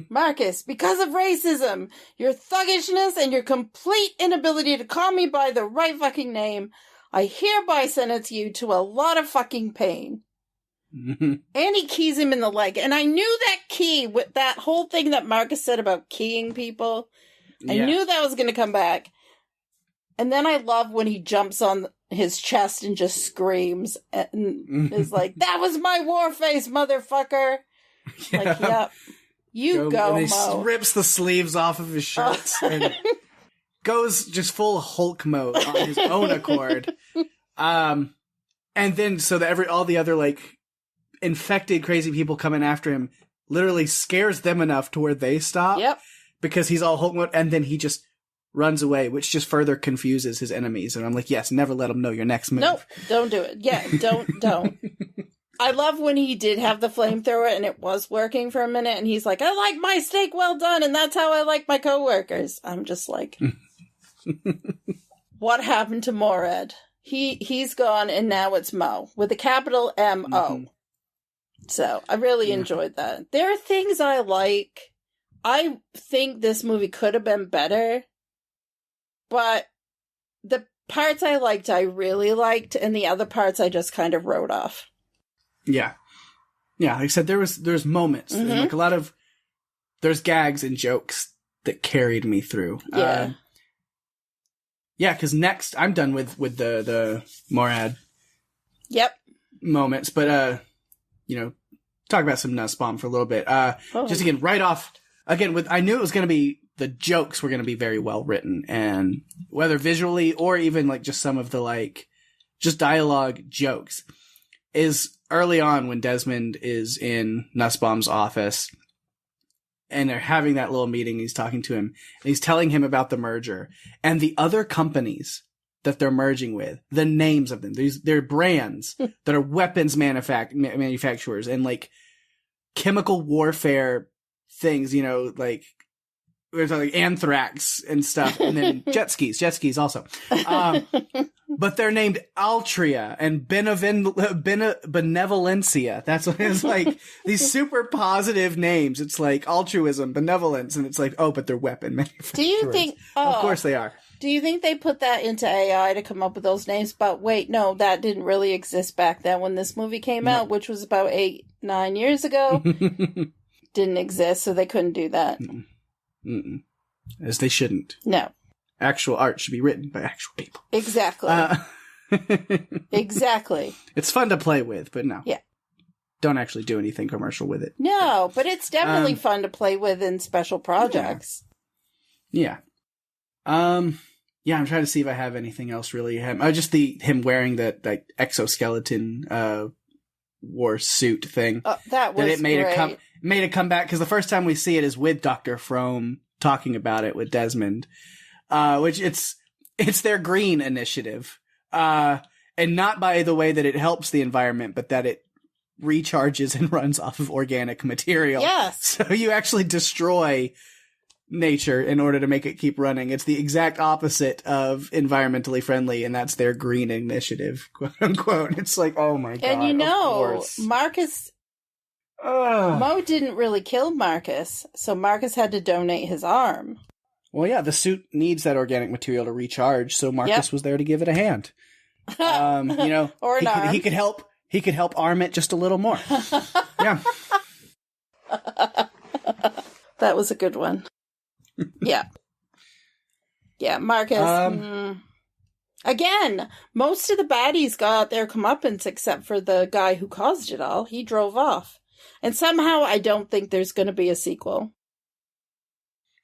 Marcus, because of racism, your thuggishness, and your complete inability to call me by the right fucking name, I hereby sentence you to a lot of fucking pain. And he keys him in the leg. And I knew that key, with that whole thing that Marcus said about keying people, I knew that was going to come back. And then I love when he jumps on his chest and just screams and is like, that was my war face, motherfucker. Yeah. Like, yep. You go, and Mo. He rips the sleeves off of his shirts and goes just full Hulk mode on his own accord. And then so that all the other infected crazy people coming after him literally scares them enough to where they stop. Yep. Because he's all Hulk mode, and then he just runs away, which just further confuses his enemies. And I'm like, yes, never let them know your next move. Nope, don't do it. Yeah, don't. I love when he did have the flamethrower and it was working for a minute, and he's like, I like my steak well done, and that's how I like my coworkers. I'm just like, what happened to Morad? He's gone, and now it's Mo with a capital M-O. So I really enjoyed that. There are things I like. I think this movie could have been better, but the parts I liked, I really liked, and the other parts I just kind of wrote off. Yeah. Yeah, like I said, there's moments. Mm-hmm. Like a lot of, there's gags and jokes that carried me through. Yeah. Yeah, because next, I'm done with the Morad moments, but, talk about some Nussbaum for a little bit. Just again, right off, again, I knew it was going to be, the jokes were going to be very well written, and whether visually or even like just some of the like, just dialogue jokes, is early on when Desmond is in Nussbaum's office and they're having that little meeting. He's talking to him and he's telling him about the merger and the other companies that they're merging with, the names of them. They're brands that are weapons manufacturers and like chemical warfare things, like there's like anthrax and stuff, and then jet skis also. But they're named Altria and Benevolencia. That's what it's like. These super positive names. It's like altruism, benevolence, and it's like, oh, but they're weapon manufacturers. Do you think? Of course they are. Do you think they put that into AI to come up with those names? But wait, no, that didn't really exist back then when this movie came out, which was about 8-9 years ago. Didn't exist, so they couldn't do that. Mm-mm. As they shouldn't. No. Actual art should be written by actual people. Exactly. Exactly. It's fun to play with, but no. Yeah. Don't actually do anything commercial with it. No, but it's definitely fun to play with in special projects. Yeah. Yeah, I'm trying to see if I have anything else really. Just him wearing that like exoskeleton war suit thing. That was it made great. Made a comeback, because the first time we see it is with Dr. Frome talking about it with Desmond, which it's their green initiative, and not by the way that it helps the environment, but that it recharges and runs off of organic material. Yes. So you actually destroy nature in order to make it keep running. It's the exact opposite of environmentally friendly, and that's their green initiative, quote unquote. It's like, oh my god. And Marcus, Mo didn't really kill Marcus, so Marcus had to donate his arm. Well, yeah, the suit needs that organic material to recharge, so Marcus was there to give it a hand. Or an arm. He could help arm it just a little more. Yeah. That was a good one. Yeah. Yeah, Marcus. Again, most of the baddies got their comeuppance except for the guy who caused it all. He drove off. And somehow I don't think there's going to be a sequel.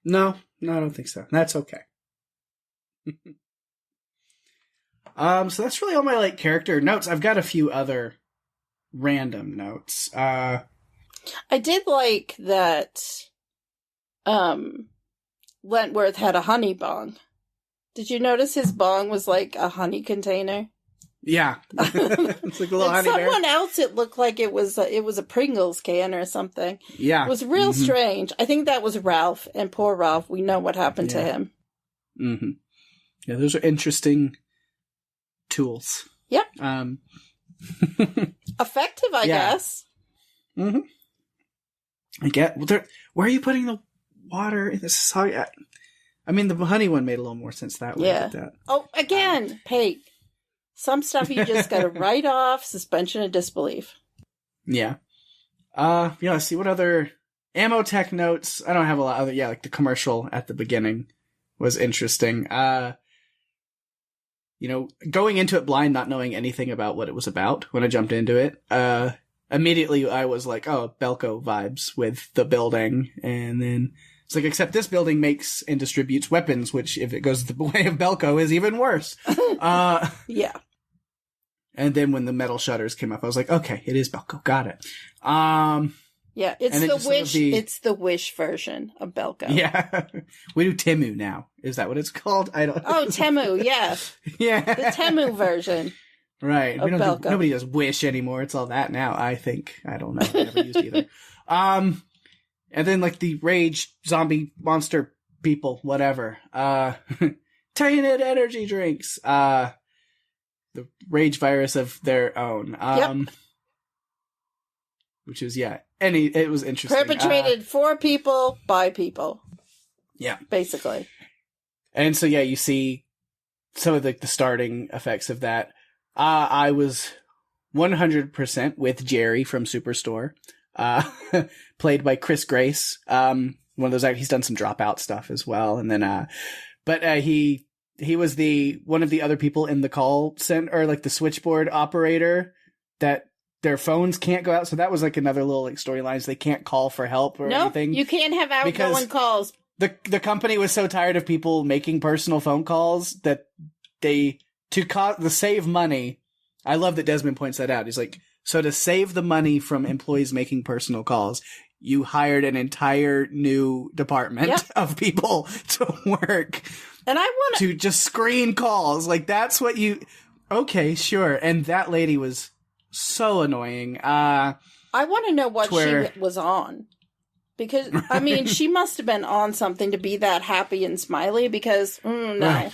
No, I don't think so. That's okay. So that's really all my character notes. I've got a few other random notes. I did like that Wentworth had a honey bong. Did you notice his bong was like a honey container? Yeah. It's like a little honey bear. Someone else, it looked like it was a Pringles can or something. Yeah. It was real strange. I think that was Ralph, and poor Ralph, we know what happened to him. Mm-hmm. Yeah, those are interesting tools. Yep. Effective, I guess. Mm-hmm. I get. Where are you putting the water in this? The honey one made a little more sense that way. Yeah. Oh, again, Pake. Some stuff you just got to write off, suspension of disbelief. Yeah. Let's see what other ammo tech notes. I don't have a lot of, like the commercial at the beginning was interesting. Going into it blind, not knowing anything about what it was about when I jumped into it, immediately I was like, oh, Belko vibes with the building. And then it's like, except this building makes and distributes weapons, which if it goes the way of Belko is even worse. Yeah. And then when the metal shutters came up, I was like, okay, it is Belko. Got it. Yeah, it's the Wish. It's the Wish version of Belko. Yeah, we do Temu now. Is that what it's called? I don't. Oh, Temu. Yeah. Yeah. The Temu version. Right. Nobody does Wish anymore. It's all that now. I think. I don't know. I never used either. And then the rage zombie monster people, whatever. Tainted energy drinks. The rage virus of their own. Yep. which is, it was interesting. Perpetrated for people, by people. Yeah. Basically. And so, you see some of the starting effects of that. I was 100% with Jerry from Superstore, played by Chris Grace. One of those, he's done some Dropout stuff as well. And then, he was one of the other people in the call center, or like the switchboard operator that their phones can't go out. So that was like another little like storylines. They can't call for help or anything. You can't have outgoing calls. The company was so tired of people making personal phone calls that to save money. I love that Desmond points that out. He's like, so to save the money from employees making personal calls, you hired an entire new department of people to work. And I want to just screen calls. Like, that's what okay, sure. And that lady was so annoying. I want to know what she was on. Because, I mean, she must have been on something to be that happy and smiley because, no. Right.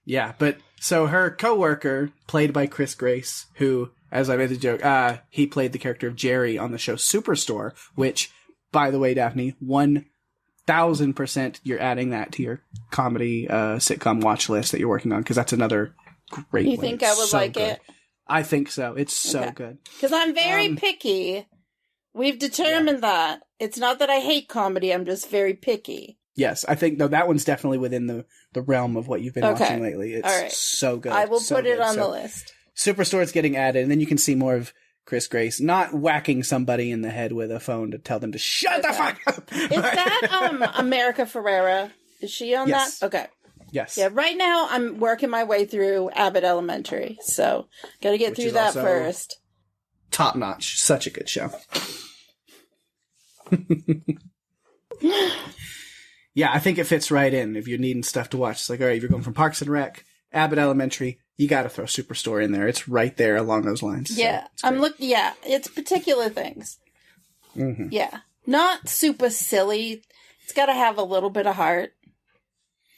Yeah, but so her coworker, played by Chris Grace, who, as I made the joke, he played the character of Jerry on the show Superstore, which, by the way, Daphne, 1,000% you're adding that to your comedy sitcom watch list that you're working on, because that's another great one. You think I would like it? I think so. It's so good. Because I'm very picky. We've determined that. It's not that I hate comedy, I'm just very picky. Yes, I think, that one's definitely within the realm of what you've been watching lately. It's so good. I will put it on the list. Superstore's getting added, and then you can see more of Chris Grace not whacking somebody in the head with a phone to tell them to shut the fuck up. Is that America Ferrera? Is she on that? Okay. Yes. Yeah, right now I'm working my way through Abbott Elementary, so gotta get through that first. Top notch. Such a good show. Yeah, I think it fits right in if you're needing stuff to watch. It's like, all right, if you're going from Parks and Rec, Abbott Elementary, you got to throw Superstore in there. It's right there along those lines. Yeah, so I'm looking. Yeah, it's particular things. Mm-hmm. Yeah, not super silly. It's got to have a little bit of heart.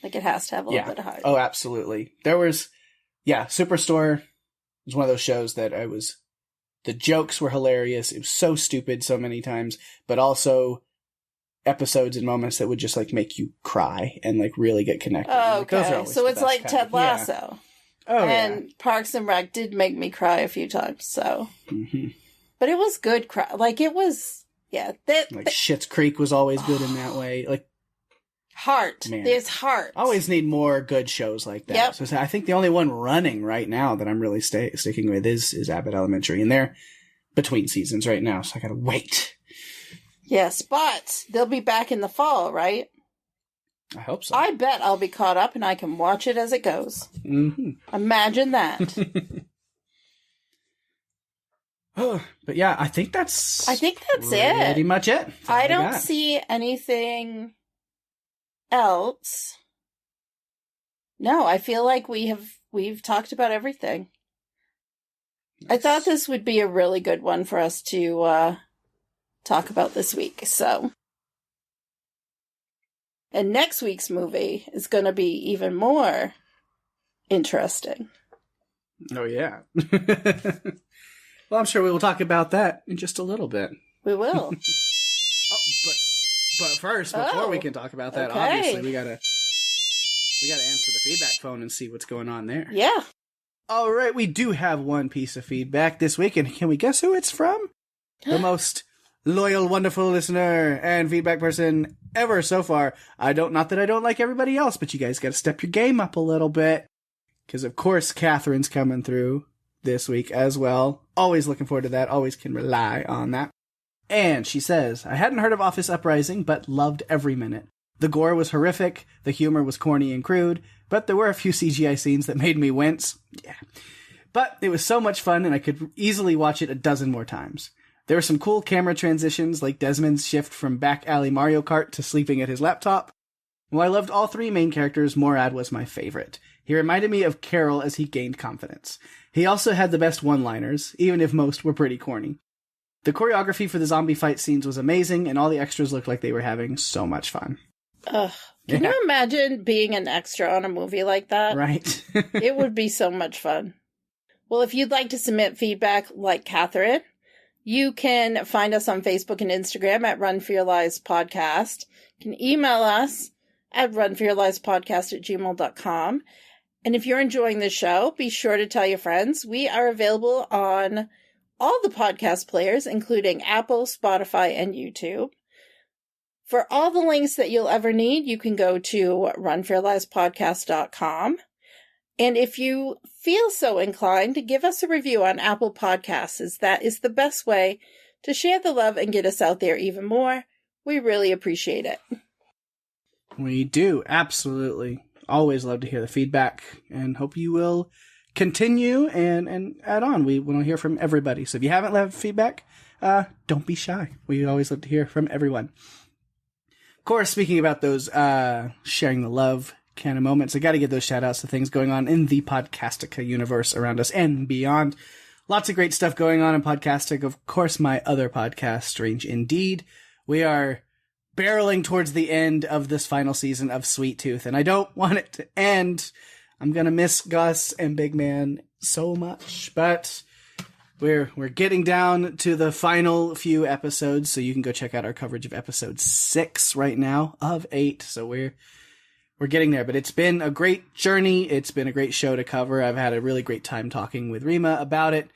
Like it has to have a little bit of heart. Oh, absolutely. Superstore was one of those shows that the jokes were hilarious. It was so stupid so many times, but also episodes and moments that would just like make you cry and like really get connected. Oh, okay. So it's like Ted Lasso. Yeah. Oh, and Parks and Rec did make me cry a few times, so. Mm-hmm. But it was good cry. Like it was, Schitt's Creek was always good in that way. Like, heart. Man. There's heart. Always need more good shows like that. Yep. So I think the only one running right now that I'm really sticking with is Abbott Elementary. And they're between seasons right now, so I gotta wait. Yes, but they'll be back in the fall, right? I hope so. I bet I'll be caught up and I can watch it as it goes. Mm-hmm. Imagine that. But yeah, I think that's it. Pretty much it. I don't see anything else. No, I feel like we've talked about everything. Nice. I thought this would be a really good one for us to talk about this week. So, and next week's movie is going to be even more interesting. Oh yeah. Well, I'm sure we will talk about that in just a little bit. We will. But first, before we can talk about that, obviously we gotta answer the feedback phone and see what's going on there. Yeah. All right, we do have one piece of feedback this week, and can we guess who it's from? The most loyal, wonderful listener and feedback person ever so far. Not that I don't like everybody else, but you guys got to step your game up a little bit, because of course Catherine's coming through this week as well. Always looking forward to that. Always can rely on that. And she says, I hadn't heard of Office Uprising, but loved every minute. The gore was horrific, the humor was corny and crude, but there were a few CGI scenes that made me wince. Yeah. But it was so much fun, and I could easily watch it a dozen more times. There were some cool camera transitions, like Desmond's shift from back alley Mario Kart to sleeping at his laptop. While I loved all three main characters, Morad was my favorite. He reminded me of Carol as he gained confidence. He also had the best one-liners, even if most were pretty corny. The choreography for the zombie fight scenes was amazing, and all the extras looked like they were having so much fun. Ugh. Can you imagine being an extra on a movie like that? Right. It would be so much fun. Well, if you'd like to submit feedback like Catherine, You can find us on Facebook and Instagram at Run For Your Lives Podcast. You can email us at runforyourlivespodcast@gmail.com. And if you're enjoying the show, be sure to tell your friends. We are available on all the podcast players, including Apple, Spotify, and YouTube. For all the links that you'll ever need, you can go to runforyourlivespodcast.com. And if you feel so inclined, to give us a review on Apple Podcasts, as that is the best way to share the love and get us out there even more. We really appreciate it. We do, absolutely. Always love to hear the feedback, and hope you will continue and add on. We want to hear from everybody. So if you haven't left feedback, don't be shy. We always love to hear from everyone. Of course, speaking about those sharing the love kind of moments, I got to give those shout outs to things going on in the Podcastica universe around us and beyond. Lots of great stuff going on in Podcastica. Of course, my other podcast, Strange Indeed. We are barreling towards the end of this final season of Sweet Tooth, and I don't want it to end. I'm gonna miss Gus and Big Man so much, but we're getting down to the final few episodes, so you can go check out our coverage of episode 6 right now of 8. So we're getting there, but it's been a great journey. It's been a great show to cover. I've had a really great time talking with Rima about it,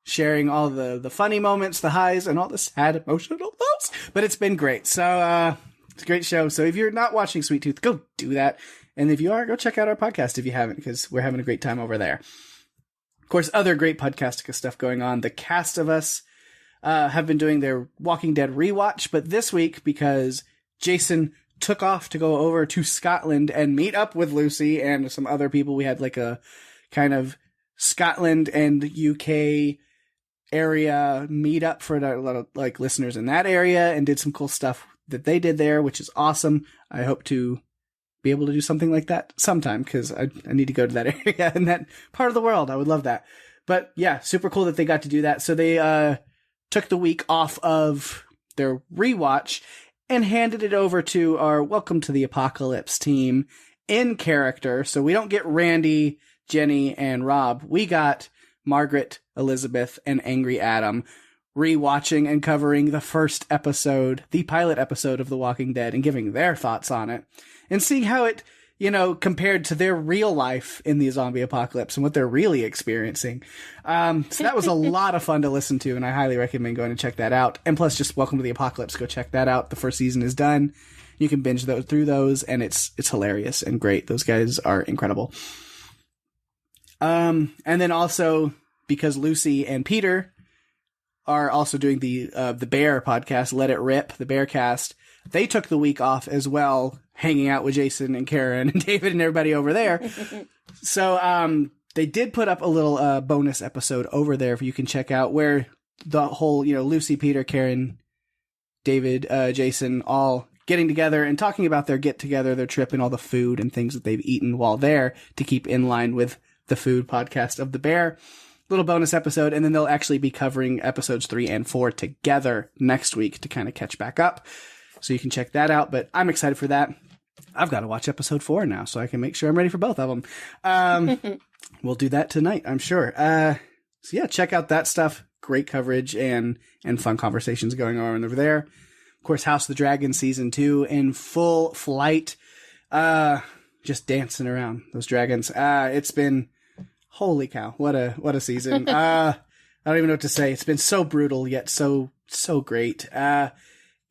sharing all the funny moments, the highs, and all the sad emotional lows. But it's been great. So it's a great show. So if you're not watching Sweet Tooth, go do that. And if you are, go check out our podcast if you haven't, because we're having a great time over there. Of course, other great Podcastica stuff going on. The cast of us have been doing their Walking Dead rewatch, but this week, because Jason took off to go over to Scotland and meet up with Lucy and some other people, we had like a kind of Scotland and UK area meet up for a lot of like listeners in that area, and did some cool stuff that they did there, which is awesome. I hope to be able to do something like that sometime, because I need to go to that area in that part of the world. I would love that. But yeah, super cool that they got to do that. So they took the week off of their rewatch and handed it over to our Welcome to the Apocalypse team in character. So we don't get Randy, Jenny, and Rob. We got Margaret, Elizabeth, and Angry Adam rewatching and covering the first episode, the pilot episode of The Walking Dead, and giving their thoughts on it and seeing how it, compared to their real life in the zombie apocalypse and what they're really experiencing. So that was a lot of fun to listen to, and I highly recommend going and check that out. And plus, just Welcome to the Apocalypse, go check that out. The first season is done. You can binge through those, and it's hilarious and great. Those guys are incredible. And then also, because Lucy and Peter are also doing the Bear podcast, Let It Rip, the Bearcast, they took the week off as well, hanging out with Jason and Karen and David and everybody over there. So they did put up a little bonus episode over there you can check out, where the whole, Lucy, Peter, Karen, David, Jason, all getting together and talking about their get-together, their trip, and all the food and things that they've eaten while there to keep in line with the food podcast of the Bear. Little bonus episode, and then they'll actually be covering episodes 3 and 4 together next week to kind of catch back up. So you can check that out, but I'm excited for that. I've got to watch episode 4 now, so I can make sure I'm ready for both of them. We'll do that tonight, I'm sure. So yeah, check out that stuff. Great coverage and fun conversations going on over there. Of course, House of the Dragon Season 2 in full flight. Just dancing around those dragons. It's been... Holy cow, what a season. I don't even know what to say. It's been so brutal, yet so great.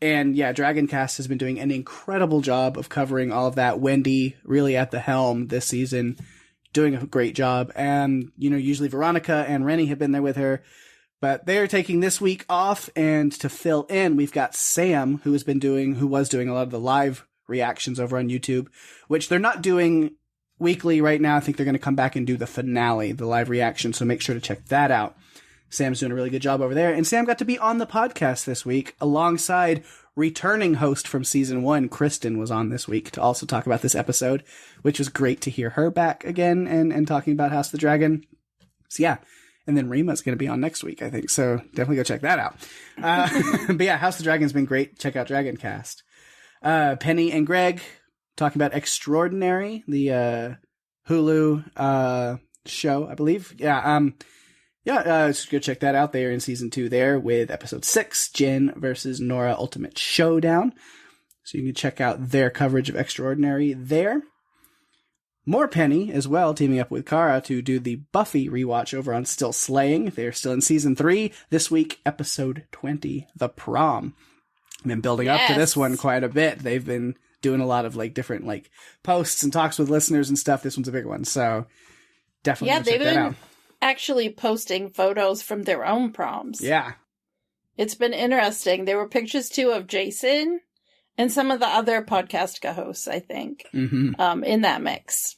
And yeah, Dragoncast has been doing an incredible job of covering all of that. Wendy really at the helm this season, doing a great job. And, usually Veronica and Rennie have been there with her, but they're taking this week off, and to fill in, we've got Sam, who was doing a lot of the live reactions over on YouTube, which they're not doing weekly right now. I think they're going to come back and do the finale, the live reaction, so make sure to check that out. Sam's doing a really good job over there, and Sam got to be on the podcast this week alongside returning host from season 1, Kristen, was on this week to also talk about this episode, which was great to hear her back again and talking about House of the Dragon. So yeah, and then Rima's going to be on next week, I think, so definitely go check that out. But yeah, House of the Dragon's been great. Check out Dragoncast. Penny and Greg talking about Extraordinary, the Hulu show, I believe. Yeah, Yeah, just go check that out. They are in season 2 there with episode 6, Jen versus Nora Ultimate Showdown. So you can check out their coverage of Extraordinary there. More Penny as well, teaming up with Kara to do the Buffy rewatch over on Still Slaying. They're still in season 3. This week, episode 20, The Prom. I've been building up to this one quite a bit. They've been doing a lot of different posts and talks with listeners and stuff. This one's a big one, so definitely check that out. Actually posting photos from their own proms. Yeah. It's been interesting. There were pictures, too, of Jason and some of the other Podcastica hosts, I think, in that mix.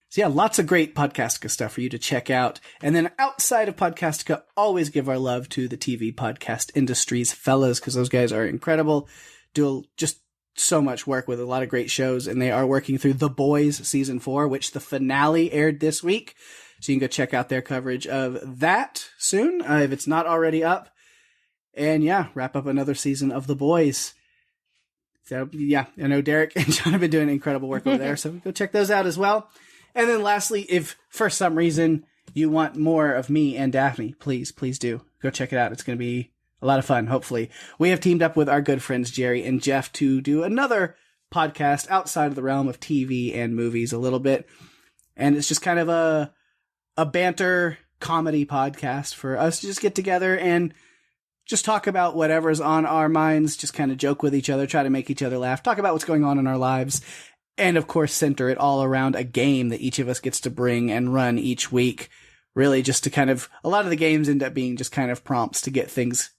So yeah, lots of great Podcastica stuff for you to check out. And then outside of Podcastica, always give our love to the TV podcast industry's fellas, because those guys are incredible. Do just so much work with a lot of great shows, and they are working through The Boys season 4, which the finale aired this week. So you can go check out their coverage of that soon, if it's not already up. And yeah, wrap up another season of The Boys. So yeah, I know Derek and John have been doing incredible work over there, so go check those out as well. And then lastly, if for some reason you want more of me and Daphne, please do. Go check it out. It's going to be a lot of fun, hopefully. We have teamed up with our good friends Jerry and Jeff to do another podcast outside of the realm of TV and movies a little bit. And it's just kind of a banter comedy podcast for us to just get together and just talk about whatever's on our minds, just kind of joke with each other, try to make each other laugh, talk about what's going on in our lives, and of course center it all around a game that each of us gets to bring and run each week. Really just to kind of, a lot of the games end up being just kind of prompts to get things,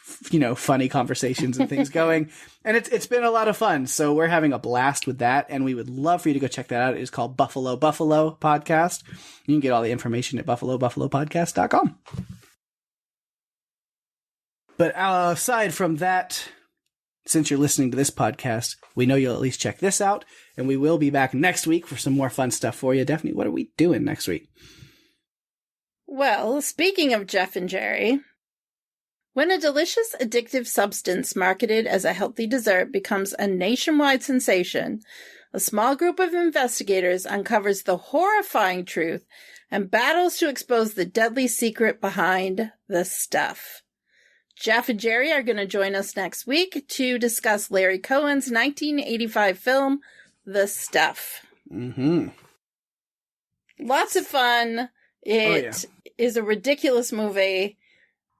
funny conversations and things going. And it's been a lot of fun. So we're having a blast with that. And we would love for you to go check that out. It is called Buffalo Podcast. You can get all the information at buffalopodcast.com. But aside from that, since you're listening to this podcast, we know you'll at least check this out. And we will be back next week for some more fun stuff for you. Daphne, what are we doing next week? Well, speaking of Jeff and Jerry, when a delicious, addictive substance marketed as a healthy dessert becomes a nationwide sensation, a small group of investigators uncovers the horrifying truth and battles to expose the deadly secret behind the stuff. Jeff and Jerry are going to join us next week to discuss Larry Cohen's 1985 film, The Stuff. Mm-hmm. Lots of fun. It is a ridiculous movie.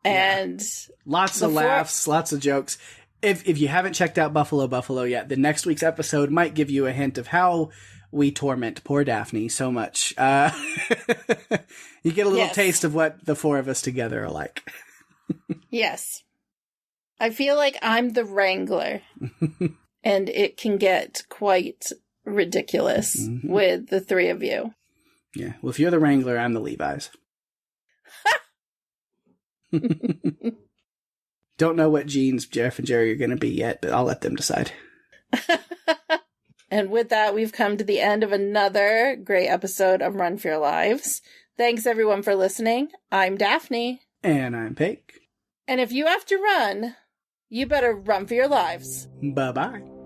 And lots of laughs, lots of jokes. If you haven't checked out Buffalo yet, the next week's episode might give you a hint of how we torment poor Daphne so much. You get a little taste of what the four of us together are like. Yes. I feel like I'm the Wrangler, and it can get quite ridiculous with the three of you. Yeah. Well, if you're the Wrangler, I'm the Levi's. Don't know what jeans Jeff and Jerry are going to be yet, but I'll let them decide. And with that, we've come to the end of another great episode of Run for Your Lives. Thanks, everyone, for listening. I'm Daphne. And I'm Pake. And if you have to run, you better run for your lives. Bye-bye.